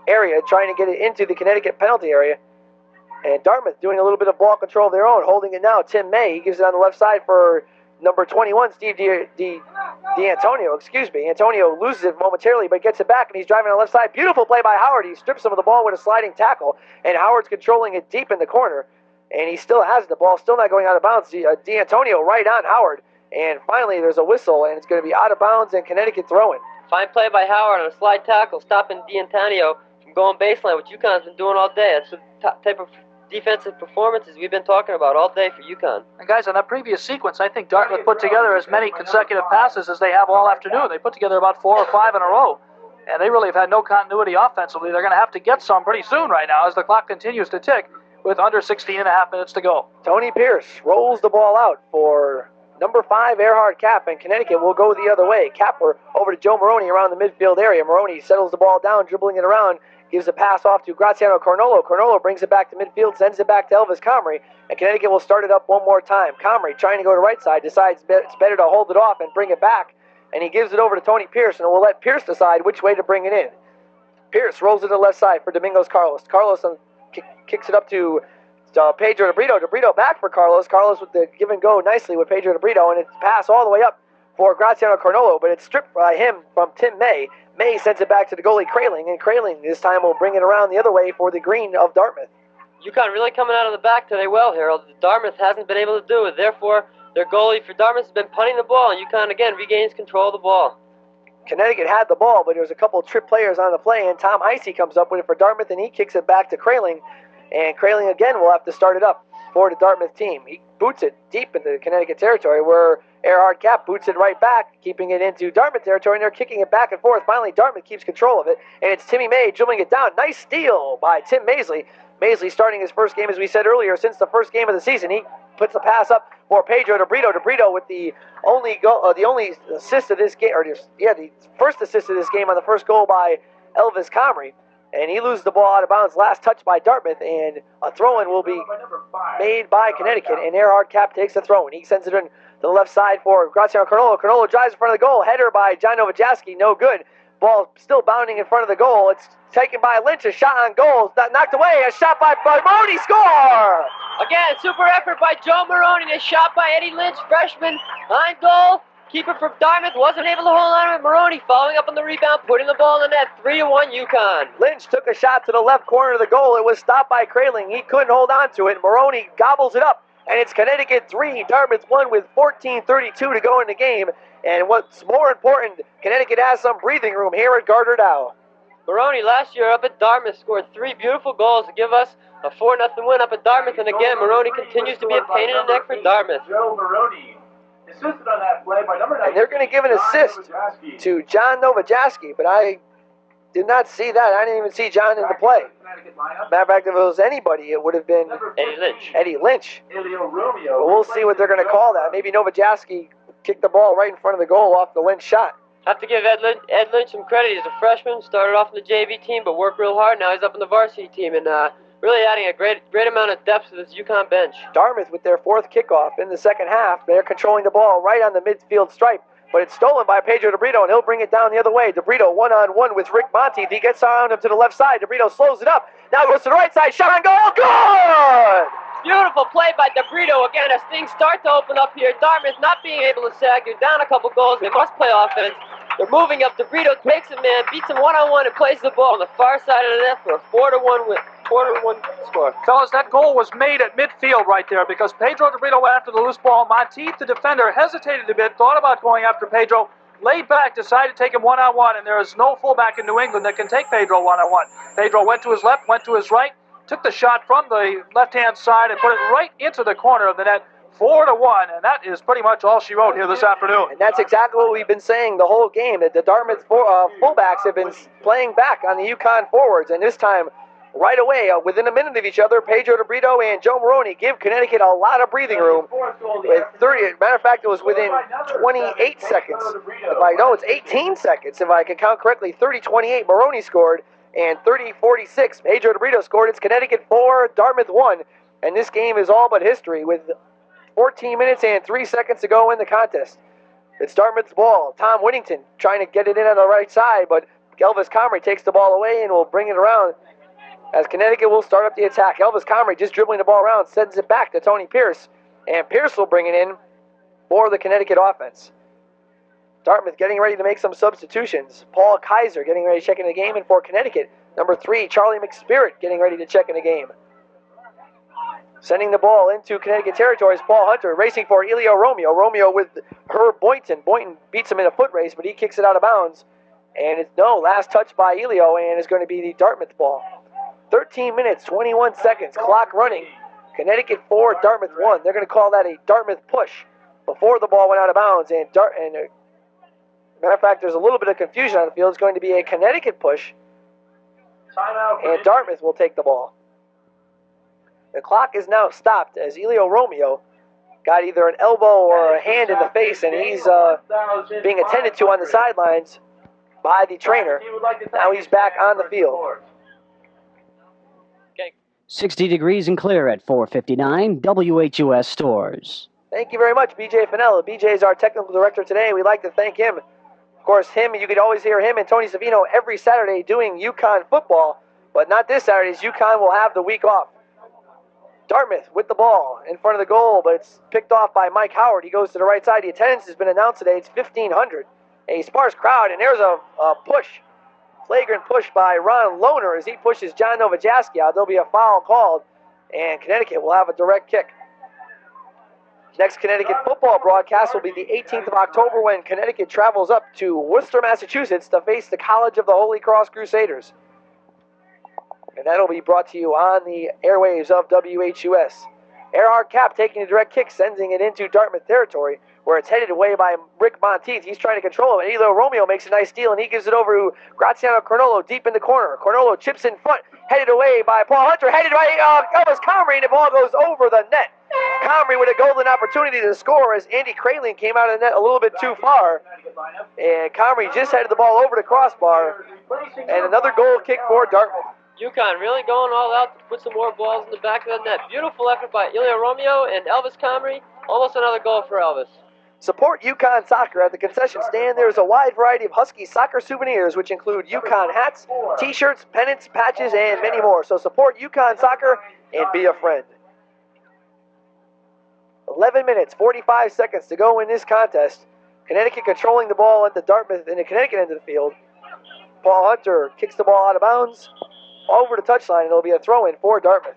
area, trying to get it into the Connecticut penalty area. And Dartmouth doing a little bit of ball control of their own, holding it now. Tim May, he gives it on the left side for number 21, Steve D'Antonio. Antonio loses it momentarily, but gets it back, and he's driving on the left side. Beautiful play by Howard. He strips him of the ball with a sliding tackle, and Howard's controlling it deep in the corner. And he still has the ball, still not going out of bounds. D'Antonio right on Howard. And finally, there's a whistle, and it's going to be out of bounds, and Connecticut throwing. Fine play by Howard on a slide tackle, stopping D'Antonio from going baseline, which UConn's been doing all day. That's the type of defensive performances we've been talking about all day for UConn. And guys, on that previous sequence, I think Dartmouth put together as many consecutive passes as they have all afternoon. They put together about 4 or 5 in a row. And they really have had no continuity offensively. They're going to have to get some pretty soon right now as the clock continues to tick. with under 16.5 minutes to go. Tony Pierce rolls the ball out for number 5, Earhart Cap, and Connecticut will go the other way. Capper over to Joe Morrone around the midfield area. Morrone settles the ball down, dribbling it around, gives a pass off to Graziano Cornolo. Cornolo brings it back to midfield, sends it back to Elvis Comrie, and Connecticut will start it up one more time. Comrie, trying to go to right side, decides it's better to hold it off and bring it back, and he gives it over to Tony Pierce, and we'll let Pierce decide which way to bring it in. Pierce rolls it to the left side for Domingos Carlos. Carlos kicks it up to Pedro DeBrito. DeBrito back for Carlos. Carlos with the give and go nicely with Pedro DeBrito, and it's passed all the way up for Graziano Cornolo, but it's stripped by him from Tim May. May sends it back to the goalie Kraling, and Kraling this time will bring it around the other way for the green of Dartmouth. UConn really coming out of the back today well, Harold. Dartmouth hasn't been able to do it. Therefore, their goalie for Dartmouth has been punting the ball, and UConn again regains control of the ball. Connecticut had the ball, but there was a couple of trip players on the play, and Tom Heisey comes up with it for Dartmouth, and he kicks it back to Kraling, and Kraling again will have to start it up for the Dartmouth team. He boots it deep into Connecticut territory, where Earhart Cap boots it right back, keeping it into Dartmouth territory, and they're kicking it back and forth. Finally, Dartmouth keeps control of it, and it's Timmy May dribbling it down. Nice steal by Tim Maisley. Maisley starting his first game, as we said earlier, since the first game of the season. He puts the pass up for Pedro DeBrito. DeBrito with the only assist of this game, the first assist of this game on the first goal by Elvis Comrie. And he loses the ball out of bounds. Last touch by Dartmouth, and a throw-in will be made by Connecticut. And Earhart Cap takes the throw-in. He sends it in to the left side for Graziano Cornolo. Cornolo drives in front of the goal. Header by John Novojaski, no good. Ball still bounding in front of the goal. It's taken by Lynch. A shot on goal. Knocked away. A shot by Morrone. Score! Again, super effort by Joe Morrone. And a shot by Eddie Lynch, freshman, on goal. Keeper from Dartmouth wasn't able to hold on to it. Morrone following up on the rebound, putting the ball in the net. 3-1 UConn. Lynch took a shot to the left corner of the goal. It was stopped by Kraling. He couldn't hold on to it. Morrone gobbles it up. And it's Connecticut 3, Dartmouth 1 with 14:32 to go in the game. And what's more important, Connecticut has some breathing room here at Gardner Dow. Morrone last year up at Dartmouth scored 3 beautiful goals to give us a 4-0 win up at Dartmouth. And again, Morrone continues to be a pain in the neck for Dartmouth. Joe Morrone assisted on that play by number 9. And they're going to give an assist to John Novojaski, but I did not see that. I didn't even see John in the play. Matter of fact, if it was anybody, it would have been Eddie Lynch. But we'll see what they're going to call that. Maybe Novojaski kicked the ball right in front of the goal off the Lynch shot. I have to give Ed Lynch some credit. He's a freshman, started off in the JV team, but worked real hard. Now he's up in the varsity team, and really adding a great amount of depth to this UConn bench. Dartmouth with their 4th kickoff in the second half. They're controlling the ball right on the midfield stripe, but it's stolen by Pedro DeBrito, and he'll bring it down the other way. DeBrito one-on-one with Rick Monteith. He gets around him to the left side. DeBrito slows it up. Now goes to the right side. Shot on goal. Good! Beautiful play by DeBrito. Again, as things start to open up here, Dartmouth not being able to sag. They're down a couple goals. They must play offense. They're moving up. DeBrito takes a man, beats him one-on-one, and plays the ball on the far side of the net for a 4-1 win. 4-1 score. Fellas, that goal was made at midfield right there because Pedro DeBrito went after the loose ball. Monteith, the defender, hesitated a bit, thought about going after Pedro, laid back, decided to take him one-on-one, and there is no fullback in New England that can take Pedro one-on-one. Pedro went to his left, went to his right, took the shot from the left-hand side and put it right into the corner of the net. 4-1, and that is pretty much all she wrote here this afternoon. And that's exactly what we've been saying the whole game, that the Dartmouth fullbacks have been playing back on the UConn forwards, and this time, right away, within a minute of each other, Pedro DeBrito and Joe Morrone give Connecticut a lot of breathing room. With 30, matter of fact, it was within 28 seconds. It's 18 seconds, if I can count correctly. 30-28, Morrone scored, and 30-46, Pedro DeBrito scored. It's Connecticut 4, Dartmouth 1, and this game is all but history with 14 minutes and 3 seconds to go in the contest. It's Dartmouth's ball. Tom Whittington trying to get it in on the right side, but Elvis Comrie takes the ball away and will bring it around as Connecticut will start up the attack. Elvis Comrie just dribbling the ball around, sends it back to Tony Pierce, and Pierce will bring it in for the Connecticut offense. Dartmouth getting ready to make some substitutions. Paul Kaiser getting ready to check in the game, and for Connecticut, number 3, Charlie McSpirit getting ready to check in the game. Sending the ball into Connecticut territory is Paul Hunter, racing for Elio Romeo. Romeo with Herb Boynton. Boynton beats him in a foot race, but he kicks it out of bounds. And it's last touch by Elio, and it's going to be the Dartmouth ball. 13 minutes, 21 seconds, clock running. Connecticut 4, Dartmouth 1. They're going to call that a Dartmouth push before the ball went out of bounds. And matter of fact, there's a little bit of confusion on the field. It's going to be a Connecticut push, and Dartmouth will take the ball. The clock is now stopped as Elio Romeo got either an elbow or a hand in the face, and he's being attended to on the sidelines by the trainer. Now he's back on the field. 60 degrees and clear at 4:59, WHUS Storrs. Thank you very much, BJ Finnell. BJ is our technical director today. We'd like to thank him. Of course, you could always hear him and Tony Savino every Saturday doing UConn football, but not this Saturday, as UConn will have the week off. Dartmouth with the ball in front of the goal, but it's picked off by Mike Howard. He goes to the right side. The attendance has been announced today. It's 1,500. A sparse crowd, and there's a push. Flagrant push by Ron Lohner as he pushes John Novojaski out. There'll be a foul called, and Connecticut will have a direct kick. Next Connecticut football broadcast will be the 18th of October when Connecticut travels up to Worcester, Massachusetts to face the College of the Holy Cross Crusaders. And that'll be brought to you on the airwaves of WHUS. Earhart Cap taking a direct kick, sending it into Dartmouth territory, where it's headed away by Rick Monteith. He's trying to control it. Elio Romeo makes a nice steal, and he gives it over to Graziano Cornolo deep in the corner. Cornolo chips in front, headed away by Paul Hunter, headed by Elvis Comrie, and the ball goes over the net. Comrie with a golden opportunity to score as Andy Kraling came out of the net a little bit too far. And Comrie just headed the ball over the crossbar, and another goal kick for Dartmouth. UConn really going all out to put some more balls in the back of the net. Beautiful effort by Elio Romeo and Elvis Comrie. Almost another goal for Elvis. Support UConn Soccer at the concession stand. There's a wide variety of Husky soccer souvenirs, which include UConn hats, t-shirts, pennants, patches, and many more. So support UConn Soccer and be a friend. 11 minutes, 45 seconds to go in this contest. Connecticut controlling the ball at the Dartmouth in the Connecticut end of the field. Paul Hunter kicks the ball out of bounds over the touchline, and it'll be a throw-in for Dartmouth.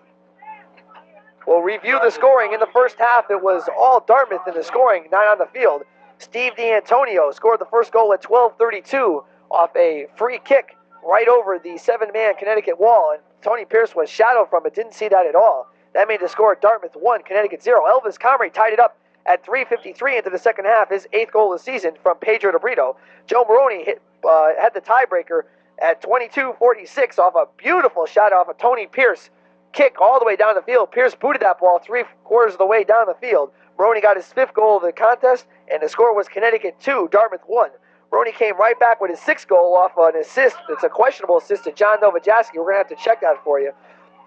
We'll review the scoring. In the first half, it was all Dartmouth in the scoring, not on the field. Steve D'Antonio scored the first goal at 12:32 off a free kick right over the 7-man Connecticut wall, and Tony Pierce was shadowed from it, didn't see that at all. That made the score Dartmouth 1, Connecticut 0. Elvis Comrie tied it up at 3:53 into the second half, his 8th goal of the season from Pedro DeBrito. Joe Morrone had the tiebreaker at 22:46 off a beautiful shot off of Tony Pierce. Kick all the way down the field. Pierce booted that ball 3/4 of the way down the field. Morrone got his 5th goal of the contest, and the score was Connecticut 2, Dartmouth 1. Morrone came right back with his 6th goal off an assist. It's a questionable assist to John Novojaski. We're going to have to check that for you.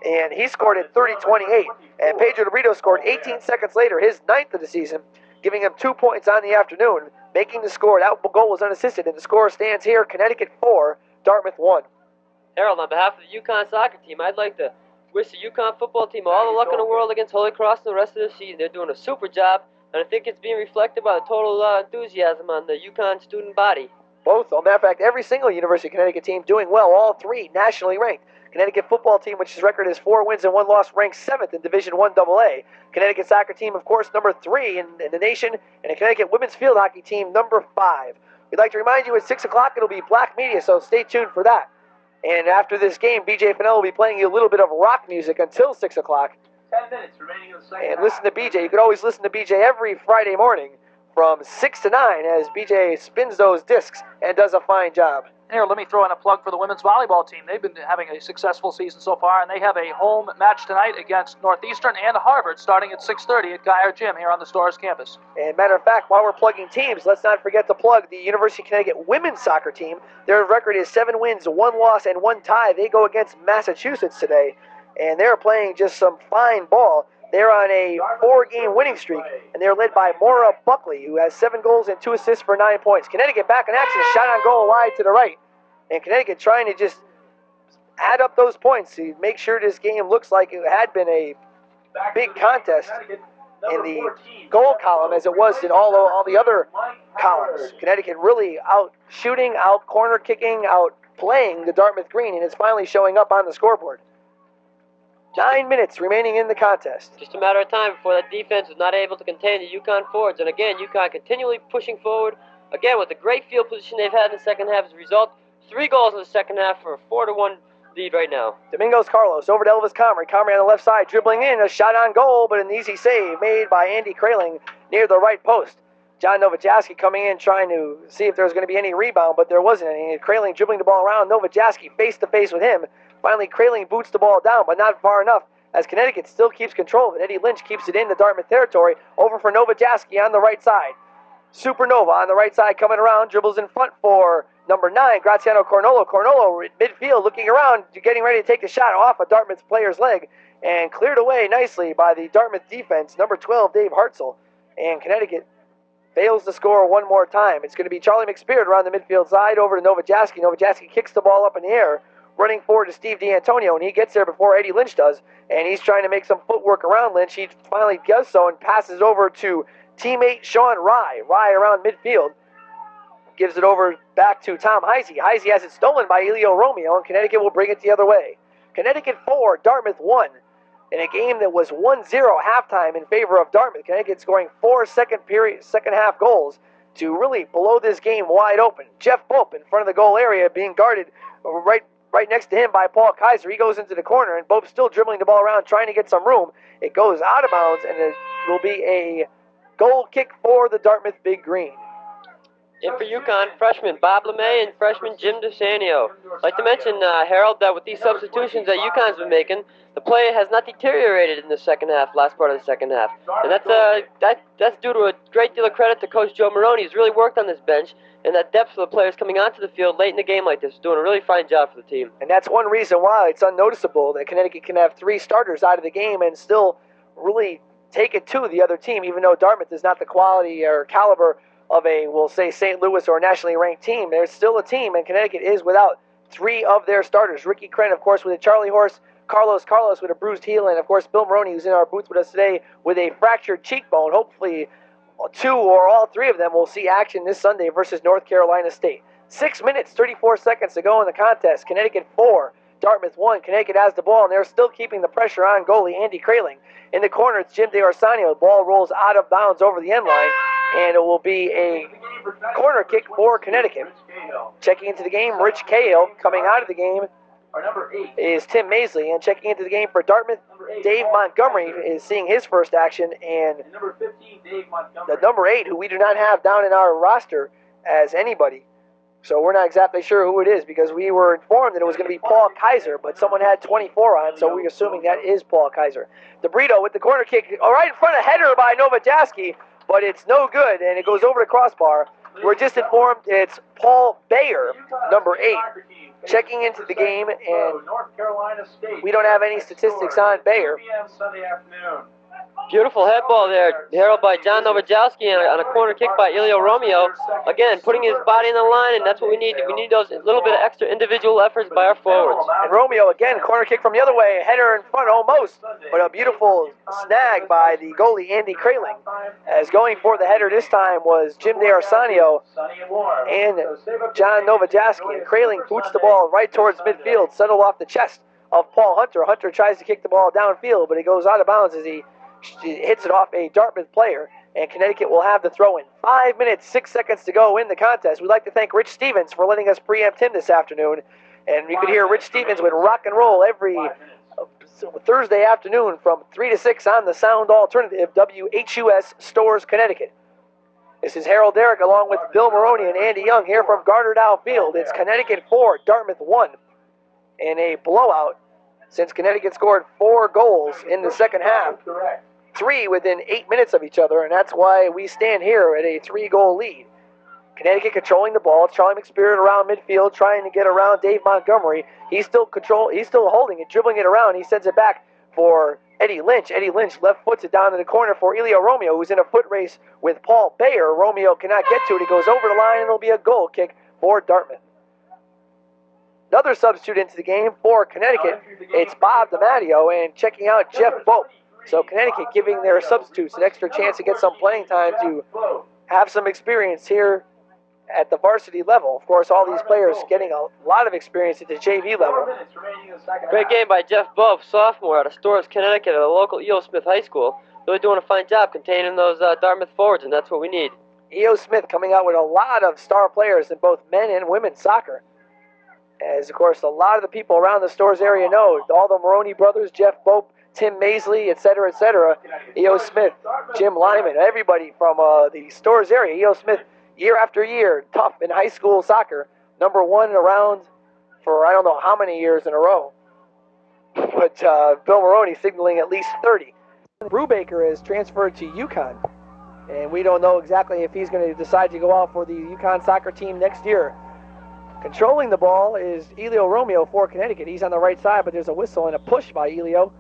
And he scored at 30:28. And Pedro DeBrito scored 18 seconds later, his 9th of the season, giving him 2 points on the afternoon, making the score. That goal was unassisted, and the score stands here, Connecticut 4, Dartmouth 1. Harold, on behalf of the UConn soccer team, I'd like to wish the UConn football team all the luck in the world against Holy Cross the rest of the season. They're doing a super job, and I think it's being reflected by the total enthusiasm on the UConn student body. Both, as a matter of fact, every single University of Connecticut team doing well, all 3 nationally ranked. Connecticut football team, which his record is 4 wins and 1 loss, ranks 7th in Division I AA. Connecticut soccer team, of course, number 3 in the nation, and the Connecticut women's field hockey team, number 5. We'd like to remind you at 6 o'clock it'll be Black Media, so stay tuned for that. And after this game, BJ Finnell will be playing you a little bit of rock music until 6 o'clock. 10 minutes remaining in the second And half. listen to BJ. You can always listen to BJ every Friday morning from 6 to 9 as BJ spins those discs and does a fine job. Here, let me throw in a plug for the women's volleyball team. They've been having a successful season so far, and they have a home match tonight against Northeastern and Harvard starting at 6:30 at Geyer Gym here on the Storrs campus. And matter of fact, while we're plugging teams, let's not forget to plug the University of Connecticut women's soccer team. Their record is 7 wins, 1 loss, and 1 tie. They go against Massachusetts today, and they're playing just some fine ball. They're on a 4-game winning streak, and they're led by Maura Buckley, who has 7 goals and 2 assists for 9 points. Connecticut back in action, shot on goal wide to the right. And Connecticut trying to just add up those points to make sure this game looks like it had been a big contest in the goal column as it was in all the other columns. Connecticut really out shooting, out corner kicking, out playing the Dartmouth Green, and it's finally showing up on the scoreboard. 9 minutes remaining in the contest. Just a matter of time before that defense was not able to contain the UConn forwards. And again, UConn continually pushing forward. Again, with the great field position they've had in the second half as a result. 3 goals in the second half for a 4-1 lead right now. Domingos Carlos over to Elvis Comrie. Comrie on the left side, dribbling in, a shot on goal, but an easy save made by Andy Kraling near the right post. John Novojaski coming in trying to see if there was going to be any rebound, but there wasn't any. Kraling dribbling the ball around. Novojaski face to face with him. Finally, Kraling boots the ball down, but not far enough as Connecticut still keeps control of it. Eddie Lynch keeps it in the Dartmouth territory. Over for Novojaski on the right side. Supernova on the right side coming around, dribbles in front for number 9, Graziano Cornolo. Cornolo midfield looking around, getting ready to take the shot off a Dartmouth player's leg, and cleared away nicely by the Dartmouth defense, number 12, Dave Hartzell. And Connecticut fails to score one more time. It's going to be Charlie McSpirit around the midfield side over to Novojaski. Novojaski kicks the ball up in the air, running forward to Steve D'Antonio, and he gets there before Eddie Lynch does, and he's trying to make some footwork around Lynch. He finally does so and passes over to teammate Sean Rye. Rye around midfield gives it over back to Tom Heisey. Heisey has it stolen by Elio Romeo, and Connecticut will bring it the other way. Connecticut 4, Dartmouth 1. In a game that was 1-0 halftime in favor of Dartmouth. Connecticut scoring 4 second half goals to really blow this game wide open. Jeff Bope in front of the goal area being guarded right next to him by Paul Kaiser. He goes into the corner, and Bope's still dribbling the ball around, trying to get some room. It goes out of bounds, and it will be a goal kick for the Dartmouth Big Green. In for UConn, freshman Bob LeMay and freshman Jim DeSanio. I'd like to mention, Harold, that with these substitutions that UConn's been making, the play has not deteriorated in the last part of the second half. And that's due to a great deal of credit to Coach Joe Morrone. He's really worked on this bench, and that depth of the players coming onto the field late in the game like this is doing a really fine job for the team. And that's one reason why it's unnoticeable that Connecticut can have 3 starters out of the game and still really take it to the other team, even though Dartmouth is not the quality or caliber of a, we'll say, St. Louis or a nationally ranked team. There's still a team, and Connecticut is without 3 of their starters. Ricky Kren, of course, with a Charlie horse, Carlos with a bruised heel, and, of course, Bill Morrone, who's in our booth with us today with a fractured cheekbone. Hopefully 2 or all 3 of them will see action this Sunday versus North Carolina State. 6 minutes, 34 seconds to go in the contest. Connecticut 4, Dartmouth 1. Connecticut has the ball, and they're still keeping the pressure on goalie Andy Kraling. In the corner, it's Jim DeOrsonio. The ball rolls out of bounds over the end line, and it will be a corner kick for Connecticut. Checking into the game, Rich Cahill. Coming out of the game is Tim Maisley, and checking into the game for Dartmouth, Dave Montgomery is seeing his first action, and the number 8, who we do not have down in our roster as anybody. So we're not exactly sure who it is, because we were informed that it was going to be Paul Kaiser, but someone had 24 on, so we're assuming that is Paul Kaiser. DeBrito with the corner kick, right in front of header by Novojaski, but it's no good, and it goes over the crossbar. We're just informed it's Paul Bayer, number 8, checking into the game, and we don't have any statistics on Bayer. Beautiful head ball there, Harold, by John Novojalski on a corner kick by Elio Romeo. Again, putting his body in the line, and that's what we need. We need those little bit of extra individual efforts by our forwards. And Romeo, again, corner kick from the other way, header in front almost, but a beautiful snag by the goalie Andy Kraling. As going for the header this time was Jim DeOrsonio and John Novojaski, and Kraling boots the ball right towards midfield, settled off the chest of Paul Hunter. Hunter tries to kick the ball downfield, but he goes out of bounds as he hits it off a Dartmouth player, and Connecticut will have the throw-in. 5 minutes, 6 seconds to go in the contest. We'd like to thank Rich Stevens for letting us preempt him this afternoon, and you can hear Rich Stevens with rock and roll every Thursday afternoon from 3 to 6 on the Sound Alternative, WHUS, Storrs, Connecticut. This is Harold Darak along with Bill Morrone and Andy Young here from Gardner Dow Field. It's Connecticut 4, Dartmouth 1 in a blowout since Connecticut scored 4 goals in the second half. 3 within 8 minutes of each other, and that's why we stand here at a 3-goal lead. Connecticut controlling the ball. Charlie McSpirit around midfield, trying to get around Dave Montgomery. He's still holding it, dribbling it around. He sends it back for Eddie Lynch. Eddie Lynch left foots it down in the corner for Elio Romeo, who's in a foot race with Paul Bayer. Romeo cannot get to it. He goes over the line, and it'll be a goal kick for Dartmouth. Another substitute into the game for Connecticut. It's Bob DiMatteo, and checking out Jeff Bope. So Connecticut giving their substitutes an extra chance to get some playing time to have some experience here at the varsity level. Of course, all these players getting a lot of experience at the JV level. Great game by Jeff Bope, sophomore out of Storrs, Connecticut, at a local E.O. Smith High School. Really doing a fine job containing those Dartmouth forwards, and that's what we need. E.O. Smith coming out with a lot of star players in both men and women's soccer. As, of course, a lot of the people around the Storrs area know, all the Morrone brothers, Jeff Bope, Tim Maisley, etc., E.O. Smith, Jim Lyman, everybody from the Storrs area. E.O. Smith, year after year, tough in high school soccer, number 1 around for I don't know how many years in a row. but Bill Morrone signaling at least 30. Brubaker is transferred to UConn, and we don't know exactly if he's going to decide to go out for the UConn soccer team next year. Controlling the ball is Elio Romeo for Connecticut. He's on the right side, but there's a whistle and a push by Elio.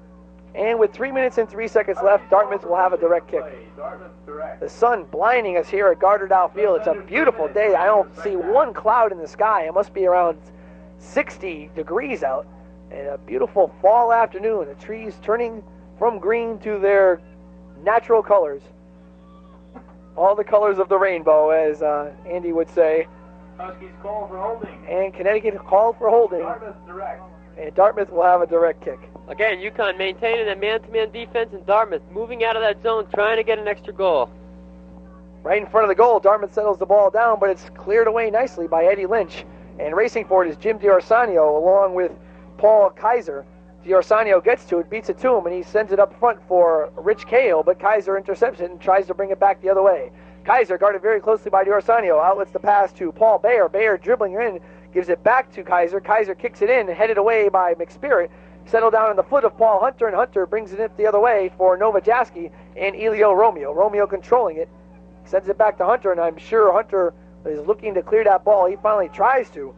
And with 3 minutes and 3 seconds left, Dartmouth will have a direct kick. The sun blinding us here at Gardner Dow Field. It's a beautiful day. I don't see one cloud in the sky. It must be around 60 degrees out. And a beautiful fall afternoon. The trees turning from green to their natural colors. All the colors of the rainbow, as Andy would say. Huskies call for holding. And Connecticut called for holding. Dartmouth direct. And Dartmouth will have a direct kick. Again, UConn maintaining that man-to-man defense, and Dartmouth moving out of that zone, trying to get an extra goal. Right in front of the goal, Dartmouth settles the ball down, but it's cleared away nicely by Eddie Lynch. And racing for it is Jim D'Orsanio along with Paul Kaiser. D'Orsanio gets to it, beats it to him, and he sends it up front for Rich Cahill, but Kaiser intercepts it and tries to bring it back the other way. Kaiser guarded very closely by D'Orsanio, outlets the pass to Paul Bayer. Bayer dribbling in, gives it back to Kaiser. Kaiser kicks it in, headed away by McSpirit. Settled down on the foot of Paul Hunter, and Hunter brings it the other way for Novojaski and Elio Romeo. Romeo controlling it, sends it back to Hunter, and I'm sure Hunter is looking to clear that ball. He finally tries to,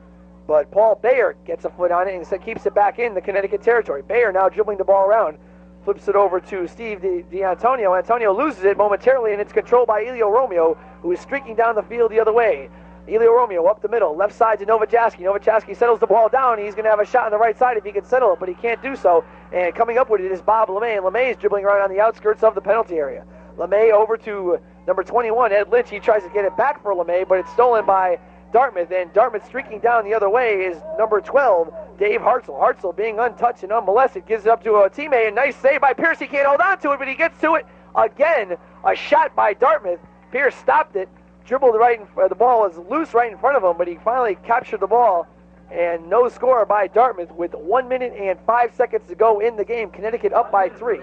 but Paul Bayer gets a foot on it and keeps it back in the Connecticut territory. Bayer now dribbling the ball around, flips it over to Steve D'Antonio. Antonio loses it momentarily, and it's controlled by Elio Romeo, who is streaking down the field the other way. Elio Romeo up the middle, left side to Novojaski. Novojaski settles the ball down. He's going to have a shot on the right side if he can settle it, but he can't do so. And coming up with it is Bob LeMay, and LeMay is dribbling around on the outskirts of the penalty area. LeMay over to number 21, Ed Lynch. He tries to get it back for LeMay, but it's stolen by Dartmouth, and Dartmouth streaking down the other way is number 12, Dave Hartzell. Hartzell being untouched and unmolested gives it up to a teammate. A nice save by Pierce. He can't hold on to it, but he gets to it again. A shot by Dartmouth. Pierce stopped it. Dribbled right in, the ball was loose right in front of him, but he finally captured the ball. And no score by Dartmouth with 1 minute and 5 seconds to go in the game. Connecticut up by 3.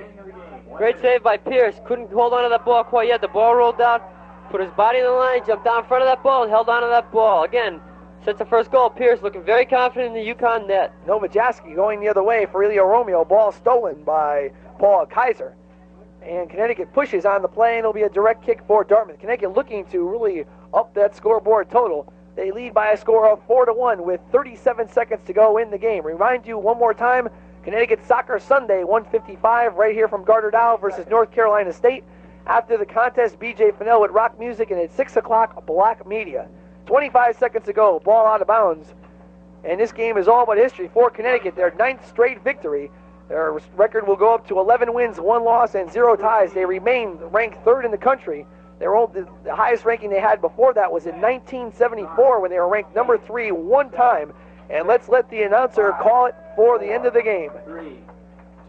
Great save by Pierce. Couldn't hold on to that ball quite yet. The ball rolled down, put his body in the line, jumped down in front of that ball, and held on to that ball. Again, sets the first goal. Pierce looking very confident in the UConn net. Novojaski going the other way for Elio Romeo. Ball stolen by Paul Kaiser. And Connecticut pushes on the play, and it'll be a direct kick for Dartmouth. Connecticut looking to really up that scoreboard total. They lead by a score of 4-1 with 37 seconds to go in the game. Remind you one more time, Connecticut Soccer Sunday, 1:55, right here from Gardner Dow versus North Carolina State. After the contest, BJ Finnell with rock music, and at 6 o'clock, Black Media. 25 seconds to go, ball out of bounds. And this game is all but history for Connecticut, their 9th straight victory. Their record will go up to 11 wins, 1 loss, and 0 ties. They remain ranked 3rd in the country. The highest ranking they had before that was in 1974 when they were ranked number 3 one time. And let's let the announcer call it for the end of the game.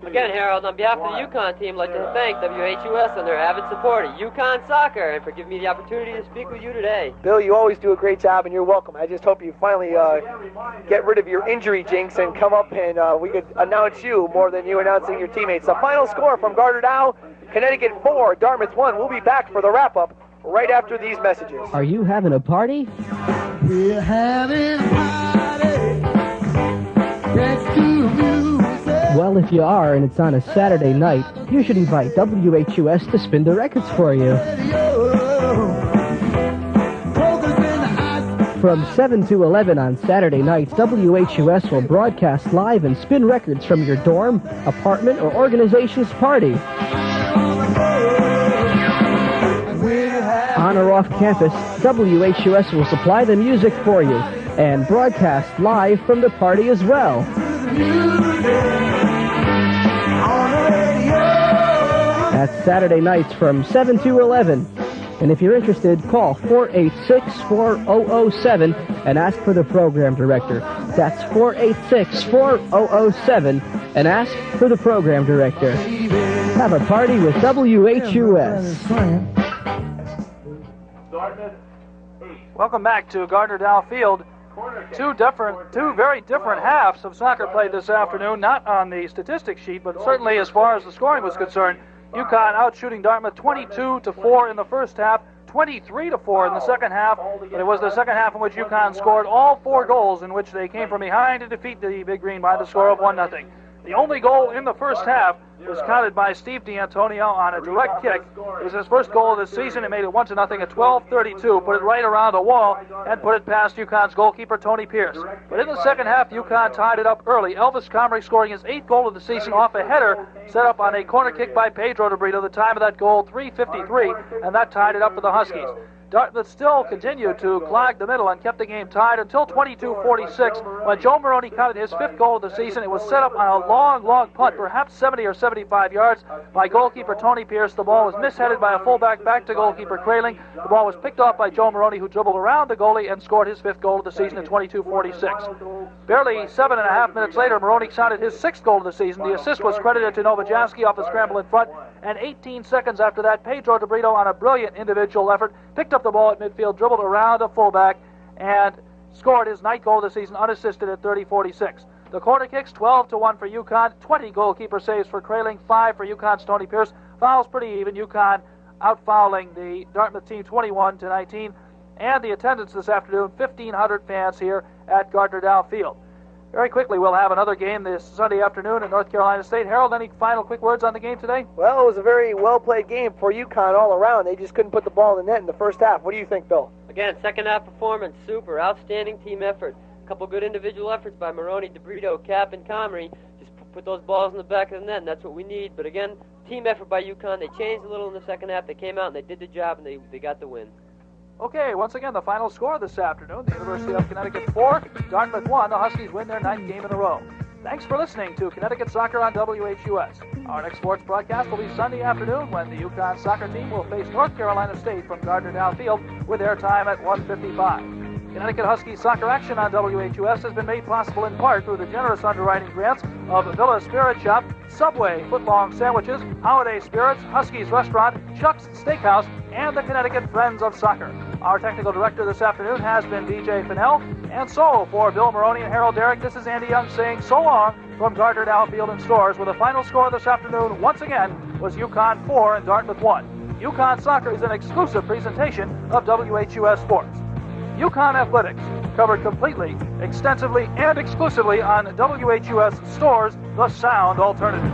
Again, Harold, on behalf of the UConn team, I'd like to thank WHUS and their avid support of UConn Soccer and for giving me the opportunity to speak with you today. Bill, you always do a great job, and you're welcome. I just hope you finally get rid of your injury jinx and come up and we could announce you more than you announcing your teammates. The final score from Gardner Dow, Connecticut 4, Dartmouth 1. We'll be back for the wrap-up right after these messages. Are you having a party? We're having a party next to music. Well, if you are, and it's on a Saturday night, you should invite WHUS to spin the records for you. From 7 to 11 on Saturday nights, WHUS will broadcast live and spin records from your dorm, apartment, or organization's party. On or off campus, WHUS will supply the music for you and broadcast live from the party as well. That's Saturday nights from 7 to 11. And if you're interested, call 486-4007 and ask for the program director. That's 486-4007 and ask for the program director. Have a party with WHUS. Welcome back to Gardner Dow Field. Two very different halves of soccer play this afternoon, not on the statistics sheet, but certainly as far as the scoring was concerned. UConn out shooting Dartmouth 22-4 in the first half, 23-4 in the second half, but it was the second half in which UConn scored all 4 goals in which they came from behind to defeat the Big Green by the score of 1-0. The only goal in the first half was counted by Steve D'Antonio on a direct kick. It was his first goal of the season. It made it 1-0 at 12:32, put it right around the wall, and put it past UConn's goalkeeper, Tony Pierce. But in the second half, UConn tied it up early. Elvis Comrie scoring his 8th goal of the season off a header set up on a corner kick by Pedro DeBrito. The time of that goal, 3:53, and that tied it up for the Huskies. Dartmouth still continued to clog the middle and kept the game tied until 22:46 when Joe Morrone counted his 5th goal of the season. It was set up on a long punt, perhaps 70 or 75 yards, by goalkeeper Tony Pierce. The ball was misheaded by a fullback back to goalkeeper Kraling. The ball was picked off by Joe Morrone, who dribbled around the goalie and scored his 5th goal of the season at 22:46. Barely 7.5 minutes later, Morrone counted his 6th goal of the season. The assist was credited to Novojansky off a scramble in front, and 18 seconds after that, Pedro DeBrito, on a brilliant individual effort, picked up the ball at midfield, dribbled around a fullback, and scored his 9th goal of the season unassisted at 30:46. The corner kicks, 12-1 for UConn, 20 goalkeeper saves for Kraling, 5 for UConn's Tony Pierce. Fouls pretty even, UConn out-fouling the Dartmouth team 21-19. And the attendance this afternoon, 1,500 fans here at Gardner Dow Field. Very quickly, we'll have another game this Sunday afternoon at North Carolina State. Harold, any final quick words on the game today? Well, it was a very well-played game for UConn all around. They just couldn't put the ball in the net in the first half. What do you think, Bill? Again, second half performance, super, outstanding team effort. A couple good individual efforts by Morrone, DeBrito, Cap, and Comrie. Just put those balls in the back of the net, and that's what we need. But again, team effort by UConn. They changed a little in the second half. They came out and they did the job, and they got the win. Okay, once again, the final score this afternoon, the University of Connecticut 4, Dartmouth 1. The Huskies win their 9th game in a row. Thanks for listening to Connecticut Soccer on WHUS. Our next sports broadcast will be Sunday afternoon when the UConn soccer team will face North Carolina State from Gardner Dow Field with their time at 1:55. Connecticut Huskies soccer action on WHUS has been made possible in part through the generous underwriting grants of Villa Spirit Shop, Subway footlong sandwiches, Holiday Spirits, Huskies Restaurant, Chuck's Steakhouse, and the Connecticut Friends of Soccer. Our technical director this afternoon has been DJ Finnell, and so for Bill Morrone and Harold Darak, this is Andy Young saying so long from Gardner Dow Field and Storrs, where the final score this afternoon once again was UConn 4 and Dartmouth 1. UConn Soccer is an exclusive presentation of WHUS Sports. UConn Athletics, covered completely, extensively, and exclusively on WHUS Storrs, the sound alternative.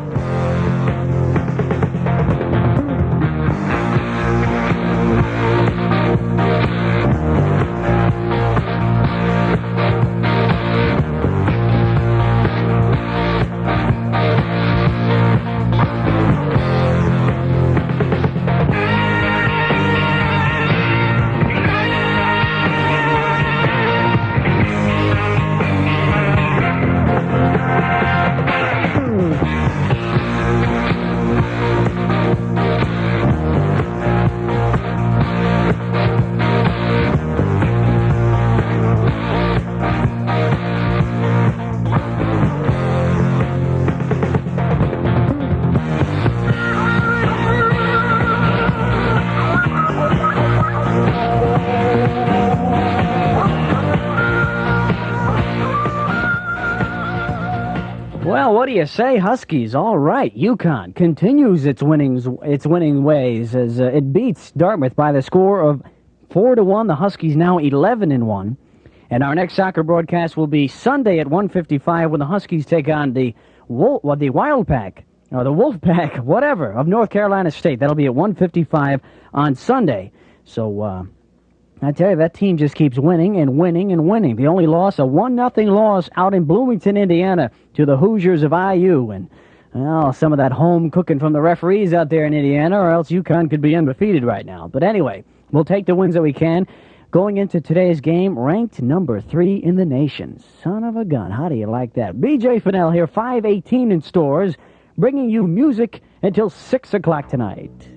Well, what do you say, Huskies? All right, UConn continues its winning ways as it beats Dartmouth by the score of 4-1. The Huskies now 11-1, and our next soccer broadcast will be Sunday at 1:55 when the Huskies take on the Wildpack or the Wolfpack, whatever, of North Carolina State. That'll be at 1:55 on Sunday. So I tell you, that team just keeps winning and winning and winning. The only loss, a 1-0 loss out in Bloomington, Indiana, to the Hoosiers of IU. And, well, some of that home cooking from the referees out there in Indiana, or else UConn could be undefeated right now. But anyway, we'll take the wins that we can. Going into today's game, ranked number 3 in the nation. Son of a gun. How do you like that? BJ Finnell here, 5:18 in Storrs, bringing you music until 6 o'clock tonight.